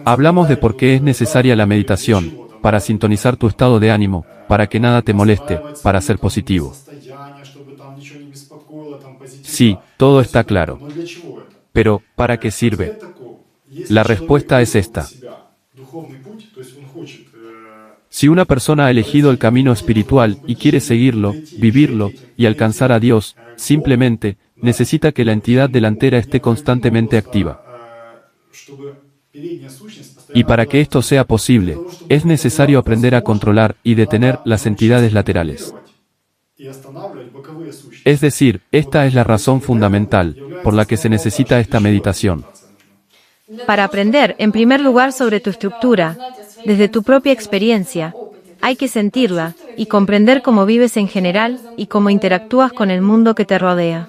Hablamos de por qué es necesaria la meditación, para sintonizar tu estado de ánimo, para que nada te moleste, para ser positivo. Sí, todo está claro. Pero, ¿para qué sirve? La respuesta es esta. Si una persona ha elegido el camino espiritual y quiere seguirlo, vivirlo y alcanzar a Dios, simplemente necesita que la entidad delantera esté constantemente activa. Y para que esto sea posible, es necesario aprender a controlar y detener las entidades laterales. Es decir, esta es la razón fundamental por la que se necesita esta meditación. Para aprender, en primer lugar, sobre tu estructura, desde tu propia experiencia, hay que sentirla y comprender cómo vives en general y cómo interactúas con el mundo que te rodea.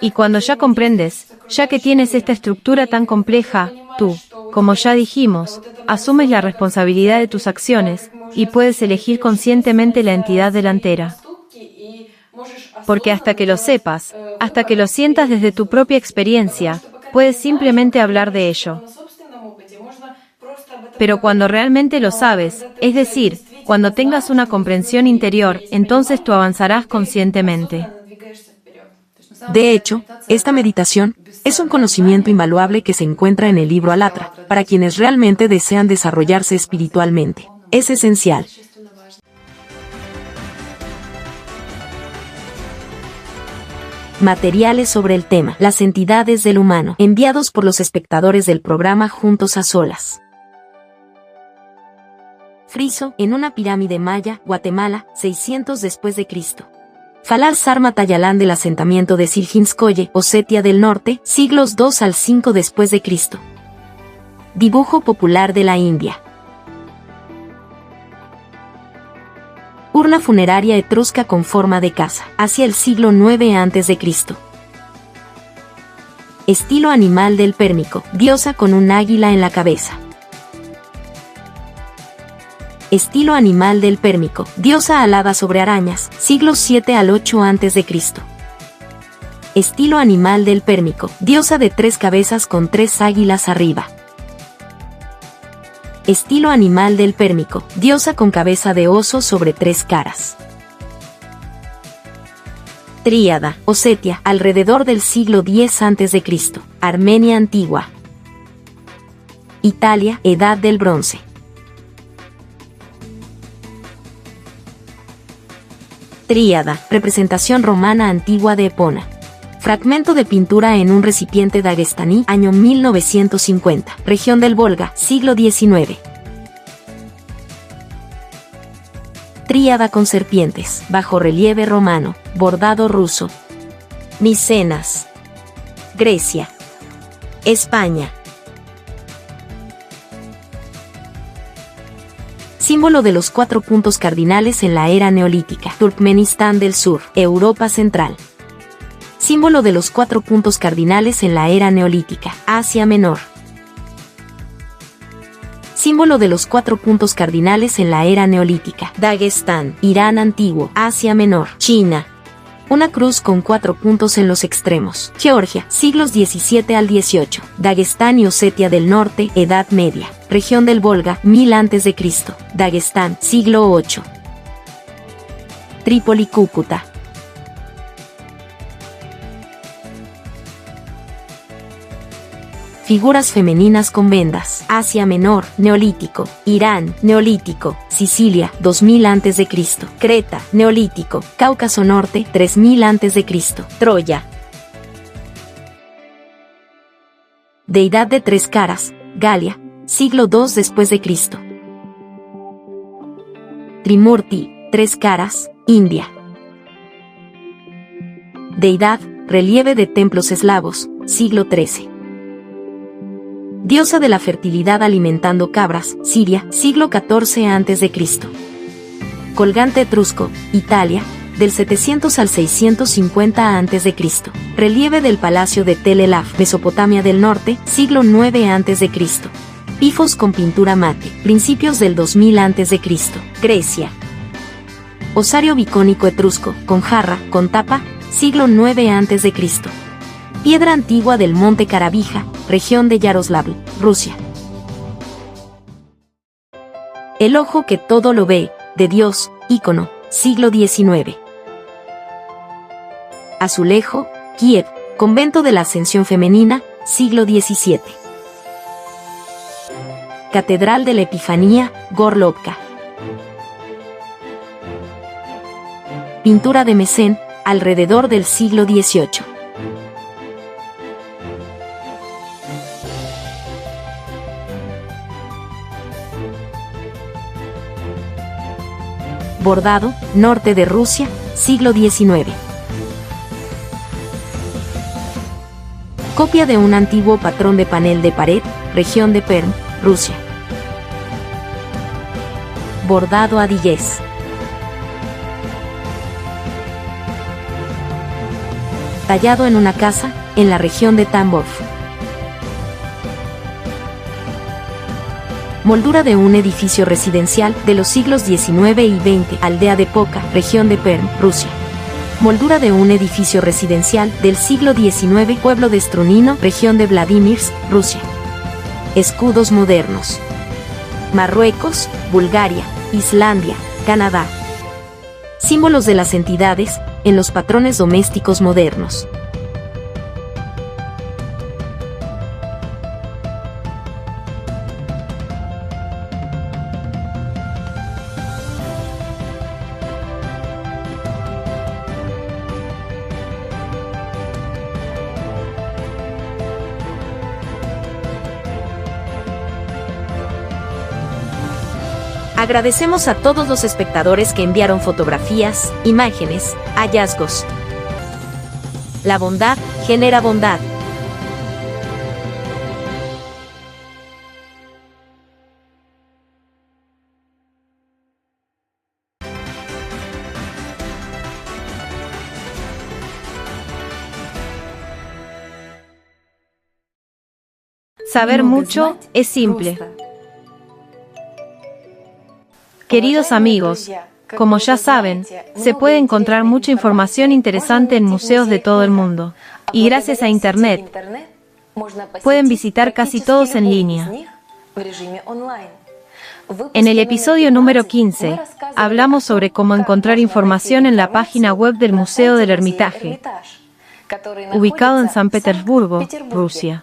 Y cuando ya comprendes, ya que tienes esta estructura tan compleja, tú, como ya dijimos, asumes la responsabilidad de tus acciones y puedes elegir conscientemente la entidad delantera. Porque hasta que lo sepas, hasta que lo sientas desde tu propia experiencia, puedes simplemente hablar de ello. Pero cuando realmente lo sabes, es decir, cuando tengas una comprensión interior, entonces tú avanzarás conscientemente. De hecho, esta meditación es un conocimiento invaluable que se encuentra en el libro Alatra, para quienes realmente desean desarrollarse espiritualmente. Es esencial. Materiales sobre el tema: las entidades del humano, enviados por los espectadores del programa Juntos a Solas. Friso, en una pirámide maya, Guatemala, 600 después de Cristo. Falal Sarma Tayalán del asentamiento de Silginskoye, Osetia del Norte, siglos 2 al 5 después de Cristo. Dibujo popular de la India. Urna funeraria etrusca con forma de casa, hacia el siglo 9 a.C. Estilo animal del Pérmico, diosa con un águila en la cabeza. Estilo animal del Pérmico, diosa alada sobre arañas, siglos 7 al 8 a.C. Estilo animal del Pérmico, diosa de 3 cabezas con 3 águilas arriba. Estilo animal del Pérmico, diosa con cabeza de oso sobre 3 caras. Tríada, Osetia, alrededor del siglo X a.C., Armenia antigua. Italia, Edad del Bronce. Tríada, representación romana antigua de Epona. Fragmento de pintura en un recipiente dagestaní, año 1950, región del Volga, siglo XIX. Tríada con serpientes, bajorrelieve romano, bordado ruso. Micenas. Grecia. España. Símbolo de los 4 puntos cardinales en la era neolítica. Turkmenistán del Sur, Europa Central. Símbolo de los 4 puntos cardinales en la era neolítica. Asia Menor. Símbolo de los 4 puntos cardinales en la era neolítica. Dagestán, Irán antiguo, Asia Menor, China. Una cruz con 4 puntos en los extremos. Georgia, siglos XVII al XVIII. Dagestán y Osetia del Norte, Edad Media. Región del Volga, 1000 a.C. Dagestán, siglo VIII. Trípoli, Cúcuta. Figuras femeninas con vendas. Asia Menor, Neolítico. Irán, Neolítico. Sicilia, 2000 a.C. Creta, Neolítico. Cáucaso Norte, 3000 a.C. Troya. Deidad de 3 caras, Galia, siglo II después de Cristo. Trimurti, 3 caras, India. Deidad, relieve de templos eslavos, siglo XIII. Diosa de la fertilidad alimentando cabras, Siria, siglo XIV a.C. Colgante etrusco, Italia, del 700 al 650 a.C. Relieve del Palacio de Tel El Af, Mesopotamia del Norte, siglo IX a.C. Pifos con pintura mate, principios del 2000 a.C. Grecia. Osario bicónico etrusco, con jarra, con tapa, siglo IX a.C. Piedra antigua del Monte Carabija, región de Yaroslavl, Rusia. El ojo que todo lo ve, de Dios, ícono, siglo XIX. Azulejo, Kiev, convento de la Ascensión Femenina, siglo XVII. Catedral de la Epifanía, Gorlovka. Pintura de Mecén, alrededor del siglo XVIII. Bordado, norte de Rusia, siglo XIX. Copia de un antiguo patrón de panel de pared, región de Perm, Rusia. Bordado adigués. Tallado en una casa, en la región de Tambov. Moldura de un edificio residencial de los siglos XIX y XX, aldea de Poca, región de Perm, Rusia. Moldura de un edificio residencial del siglo XIX, pueblo de Strunino, región de Vladimirsk, Rusia. Escudos modernos. Marruecos, Bulgaria, Islandia, Canadá. Símbolos de las entidades en los patrones domésticos modernos. Agradecemos a todos los espectadores que enviaron fotografías, imágenes, hallazgos. La bondad genera bondad. Saber mucho es simple. Queridos amigos, como ya saben, se puede encontrar mucha información interesante en museos de todo el mundo. Y gracias a Internet, pueden visitar casi todos en línea. En el episodio número 15, hablamos sobre cómo encontrar información en la página web del Museo del Hermitage, ubicado en San Petersburgo, Rusia.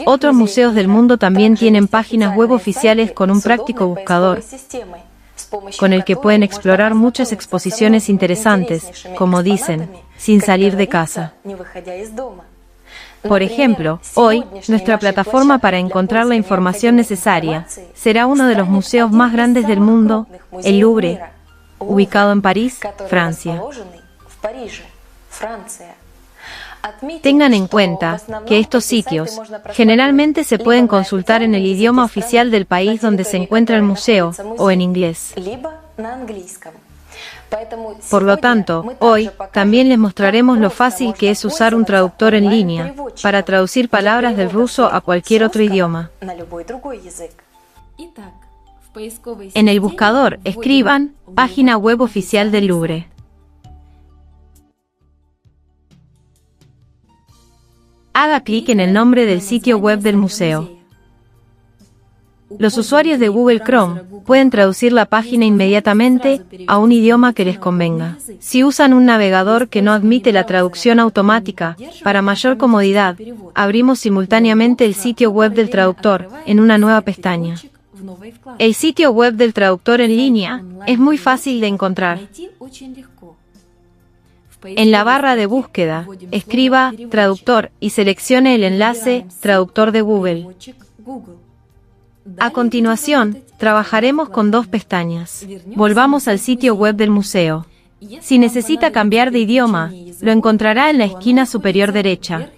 Otros museos del mundo también tienen páginas web oficiales con un práctico buscador, con el que pueden explorar muchas exposiciones interesantes, como dicen, sin salir de casa. Por ejemplo, hoy, nuestra plataforma para encontrar la información necesaria será uno de los museos más grandes del mundo, el Louvre, ubicado en París, Francia. Tengan en cuenta que estos sitios generalmente se pueden consultar en el idioma oficial del país donde se encuentra el museo o en inglés. Por lo tanto, hoy también les mostraremos lo fácil que es usar un traductor en línea para traducir palabras del ruso a cualquier otro idioma. En el buscador escriban página web oficial del Louvre. Haga clic en el nombre del sitio web del museo. Los usuarios de Google Chrome pueden traducir la página inmediatamente a un idioma que les convenga. Si usan un navegador que no admite la traducción automática, para mayor comodidad, abrimos simultáneamente el sitio web del traductor en una nueva pestaña. El sitio web del traductor en línea es muy fácil de encontrar. En la barra de búsqueda, escriba traductor y seleccione el enlace traductor de Google. A continuación, trabajaremos con dos pestañas. Volvamos al sitio web del museo. Si necesita cambiar de idioma, lo encontrará en la esquina superior derecha.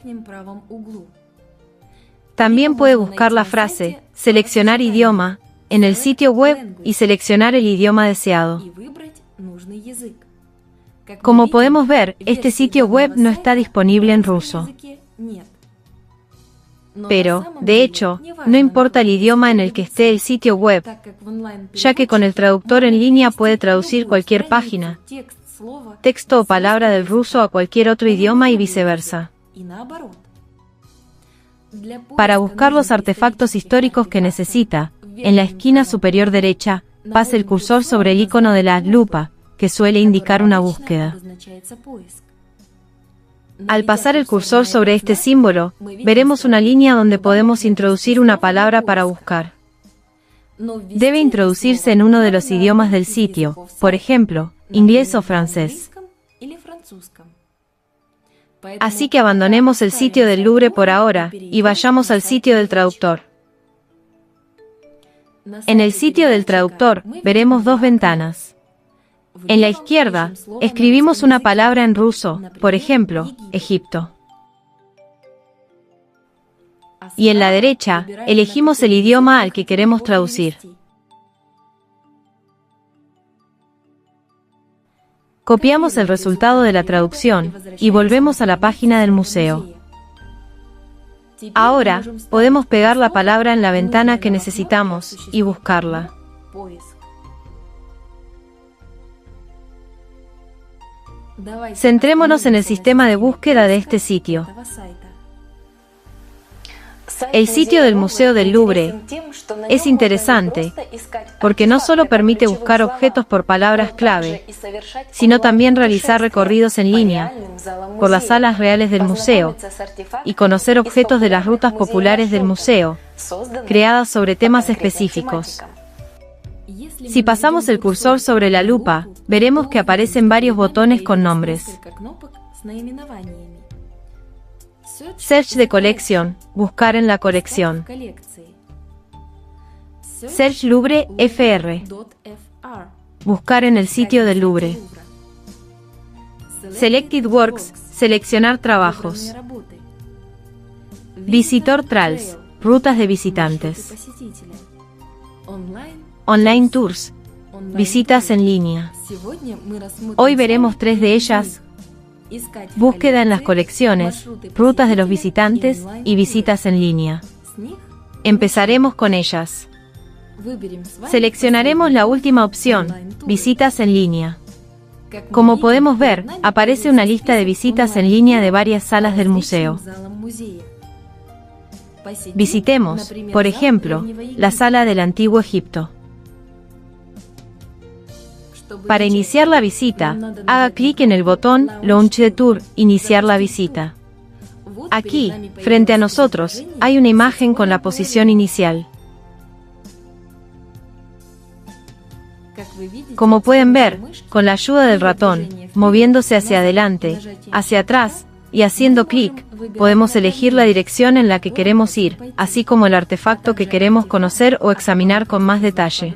También puede buscar la frase seleccionar idioma en el sitio web y seleccionar el idioma deseado. Como podemos ver, este sitio web no está disponible en ruso. Pero, de hecho, no importa el idioma en el que esté el sitio web, ya que con el traductor en línea puede traducir cualquier página, texto o palabra del ruso a cualquier otro idioma y viceversa. Para buscar los artefactos históricos que necesita, en la esquina superior derecha, pase el cursor sobre el icono de la lupa, que suele indicar una búsqueda. Al pasar el cursor sobre este símbolo, veremos una línea donde podemos introducir una palabra para buscar. Debe introducirse en uno de los idiomas del sitio, por ejemplo, inglés o francés. Así que abandonemos el sitio del Louvre por ahora, y vayamos al sitio del traductor. En el sitio del traductor, veremos dos ventanas. En la izquierda, escribimos una palabra en ruso, por ejemplo, Egipto. Y en la derecha, elegimos el idioma al que queremos traducir. Copiamos el resultado de la traducción y volvemos a la página del museo. Ahora, podemos pegar la palabra en la ventana que necesitamos y buscarla. Centrémonos en el sistema de búsqueda de este sitio. El sitio del Museo del Louvre es interesante porque no solo permite buscar objetos por palabras clave, sino también realizar recorridos en línea por las salas reales del museo y conocer objetos de las rutas populares del museo, creadas sobre temas específicos. Si pasamos el cursor sobre la lupa, veremos que aparecen varios botones con nombres. Search the Collection, buscar en la colección. Search Louvre FR, buscar en el sitio del Louvre. Selected Works, seleccionar trabajos. Visitor Trails, rutas de visitantes. Online Tours, visitas en línea. Hoy veremos 3 de ellas: búsqueda en las colecciones, rutas de los visitantes y visitas en línea. Empezaremos con ellas. Seleccionaremos la última opción, visitas en línea. Como podemos ver, aparece una lista de visitas en línea de varias salas del museo. Visitemos, por ejemplo, la sala del Antiguo Egipto. Para iniciar la visita, haga clic en el botón Launch the Tour, iniciar la visita. Aquí, frente a nosotros, hay una imagen con la posición inicial. Como pueden ver, con la ayuda del ratón, moviéndose hacia adelante, hacia atrás, y haciendo clic, podemos elegir la dirección en la que queremos ir, así como el artefacto que queremos conocer o examinar con más detalle.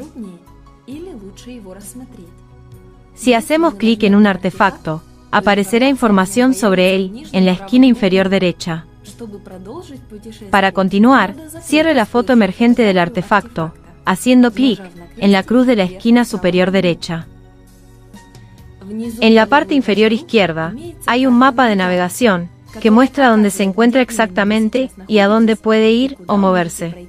Si hacemos clic en un artefacto, aparecerá información sobre él en la esquina inferior derecha. Para continuar, cierre la foto emergente del artefacto, haciendo clic en la cruz de la esquina superior derecha. En la parte inferior izquierda, hay un mapa de navegación que muestra dónde se encuentra exactamente y a dónde puede ir o moverse.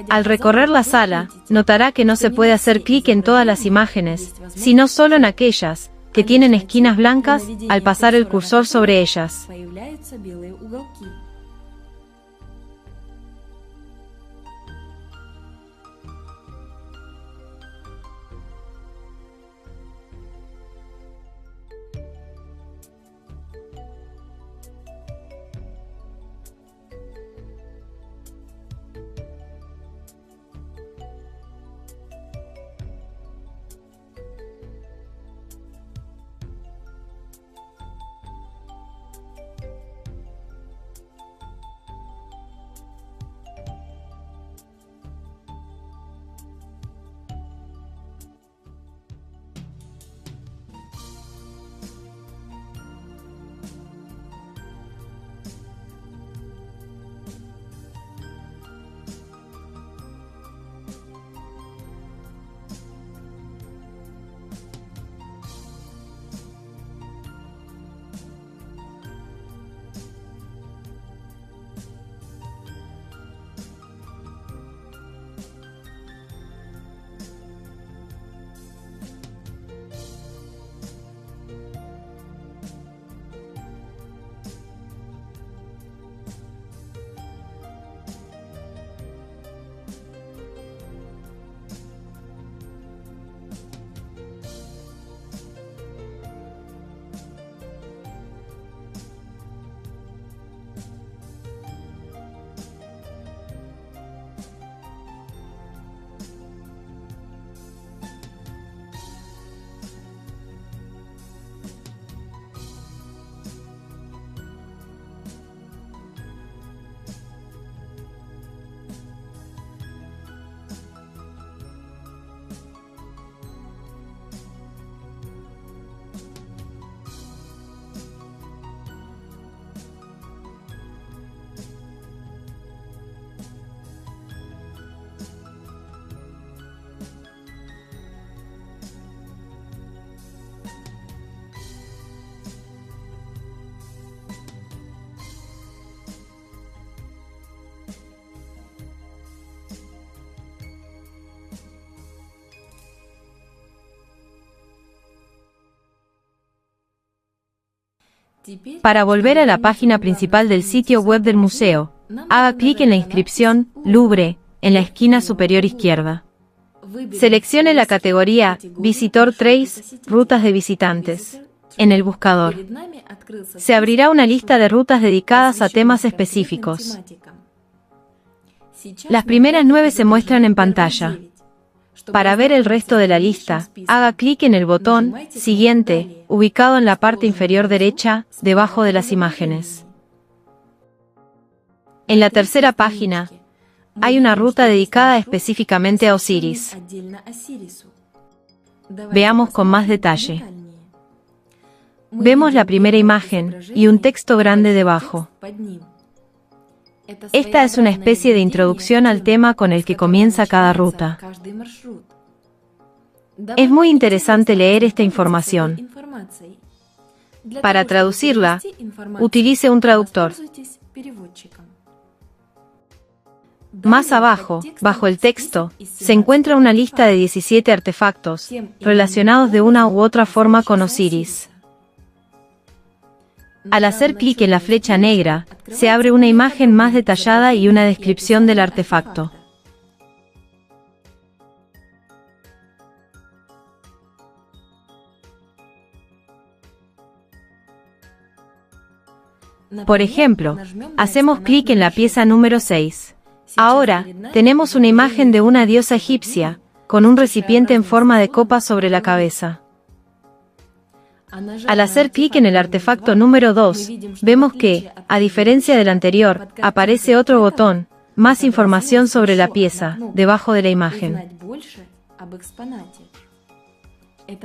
Al recorrer la sala, notará que no se puede hacer clic en todas las imágenes, sino solo en aquellas que tienen esquinas blancas al pasar el cursor sobre ellas. Para volver a la página principal del sitio web del museo, haga clic en la inscripción Louvre en la esquina superior izquierda. Seleccione la categoría Visitor Trace, Rutas de visitantes, en el buscador. Se abrirá una lista de rutas dedicadas a temas específicos. Las primeras 9 se muestran en pantalla. Para ver el resto de la lista, haga clic en el botón Siguiente, ubicado en la parte inferior derecha, debajo de las imágenes. En la tercera página, hay una ruta dedicada específicamente a Osiris. Veamos con más detalle. Vemos la primera imagen y un texto grande debajo. Esta es una especie de introducción al tema con el que comienza cada ruta. Es muy interesante leer esta información. Para traducirla, utilice un traductor. Más abajo, bajo el texto, se encuentra una lista de 17 artefactos, relacionados de una u otra forma con Osiris. Al hacer clic en la flecha negra, se abre una imagen más detallada y una descripción del artefacto. Por ejemplo, hacemos clic en la pieza número 6. Ahora, tenemos una imagen de una diosa egipcia, con un recipiente en forma de copa sobre la cabeza. Al hacer clic en el artefacto número 2, vemos que, a diferencia del anterior, aparece otro botón, Más información sobre la pieza, debajo de la imagen.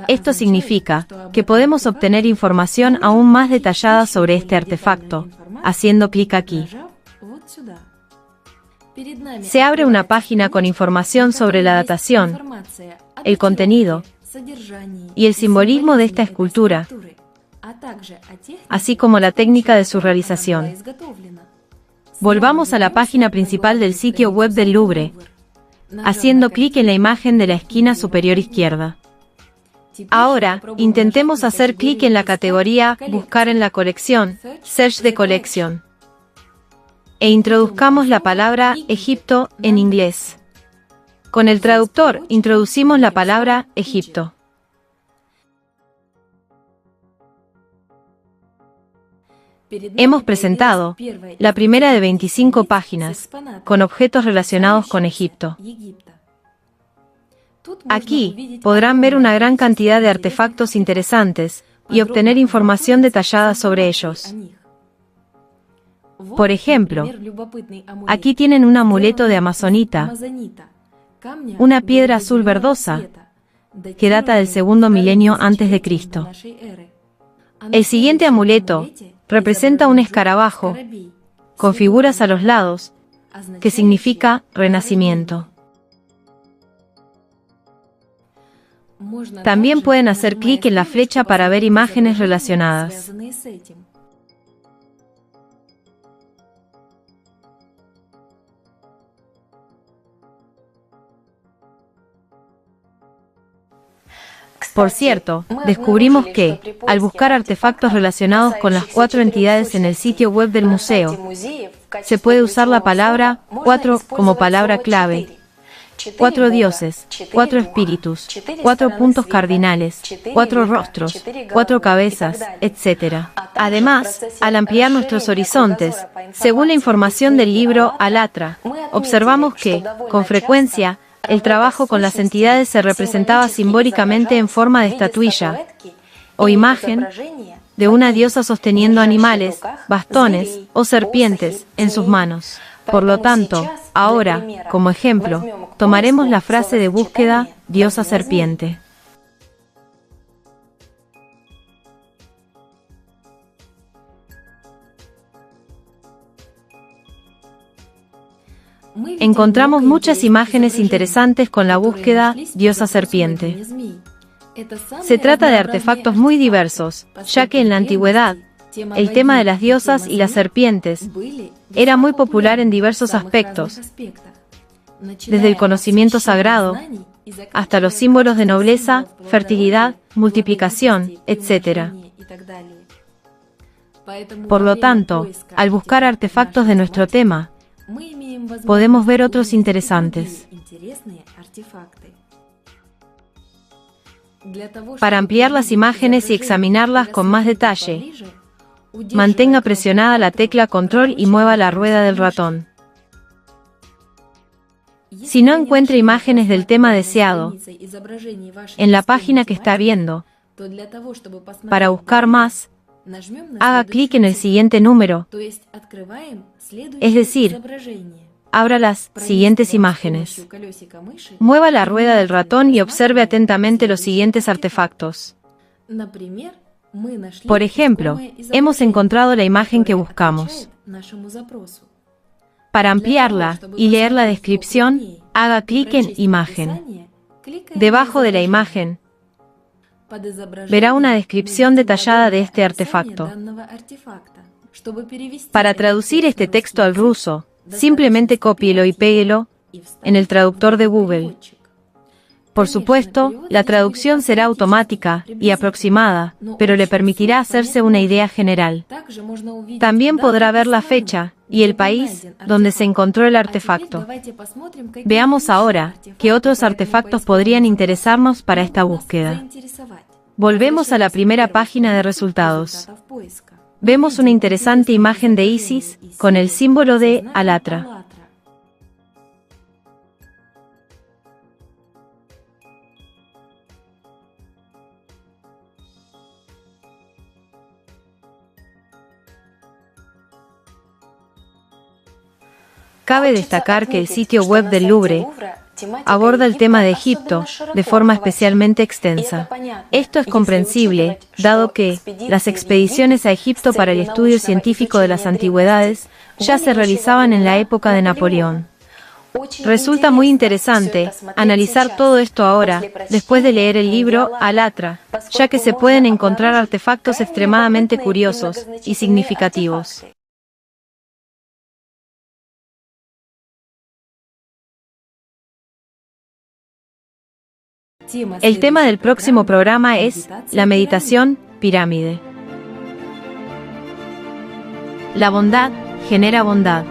Esto significa que podemos obtener información aún más detallada sobre este artefacto, haciendo clic aquí. Se abre una página con información sobre la datación, el contenido y el simbolismo de esta escultura, así como la técnica de su realización. Volvamos a la página principal del sitio web del Louvre, haciendo clic en la imagen de la esquina superior izquierda. Ahora, intentemos hacer clic en la categoría Buscar en la colección, Search the Collection, e introduzcamos la palabra Egipto en inglés. Con el traductor, introducimos la palabra Egipto. Hemos presentado la primera de 25 páginas, con objetos relacionados con Egipto. Aquí, podrán ver una gran cantidad de artefactos interesantes y obtener información detallada sobre ellos. Por ejemplo, aquí tienen un amuleto de amazonita, una piedra azul verdosa, que data del segundo milenio antes de Cristo. El siguiente amuleto representa un escarabajo, con figuras a los lados, que significa renacimiento. También pueden hacer clic en la flecha para ver imágenes relacionadas. Por cierto, descubrimos que, al buscar artefactos relacionados con las 4 entidades en el sitio web del museo, se puede usar la palabra 4 como palabra clave. 4 dioses, 4 espíritus, 4 puntos cardinales, 4 rostros, 4 cabezas, etc. Además, al ampliar nuestros horizontes, según la información del libro Alatra, observamos que, con frecuencia, el trabajo con las entidades se representaba simbólicamente en forma de estatuilla o imagen de una diosa sosteniendo animales, bastones o serpientes en sus manos. Por lo tanto, ahora, como ejemplo, tomaremos la frase de búsqueda diosa serpiente. Encontramos muchas imágenes interesantes con la búsqueda diosa serpiente. Se trata de artefactos muy diversos, ya que en la antigüedad, el tema de las diosas y las serpientes era muy popular en diversos aspectos, desde el conocimiento sagrado hasta los símbolos de nobleza, fertilidad, multiplicación, etc. Por lo tanto, al buscar artefactos de nuestro tema, podemos ver otros interesantes. Para ampliar las imágenes y examinarlas con más detalle, mantenga presionada la tecla Control y mueva la rueda del ratón. Si no encuentra imágenes del tema deseado en la página que está viendo, para buscar más, haga clic en el siguiente número, es decir, abra las siguientes imágenes. Mueva la rueda del ratón y observe atentamente los siguientes artefactos. Por ejemplo, hemos encontrado la imagen que buscamos. Para ampliarla y leer la descripción, haga clic en Imagen. Debajo de la imagen, verá una descripción detallada de este artefacto. Para traducir este texto al ruso, simplemente cópielo y péguelo en el traductor de Google. Por supuesto, la traducción será automática y aproximada, pero le permitirá hacerse una idea general. También podrá ver la fecha y el país donde se encontró el artefacto. Veamos ahora qué otros artefactos podrían interesarnos para esta búsqueda. Volvemos a la primera página de resultados. Vemos una interesante imagen de Isis con el símbolo de Alatra. Cabe destacar que el sitio web del Louvre aborda el tema de Egipto de forma especialmente extensa. Esto es comprensible, dado que las expediciones a Egipto para el estudio científico de las antigüedades ya se realizaban en la época de Napoleón. Resulta muy interesante analizar todo esto ahora, después de leer el libro Alatra, ya que se pueden encontrar artefactos extremadamente curiosos y significativos. El tema del próximo programa es la meditación pirámide. La bondad genera bondad.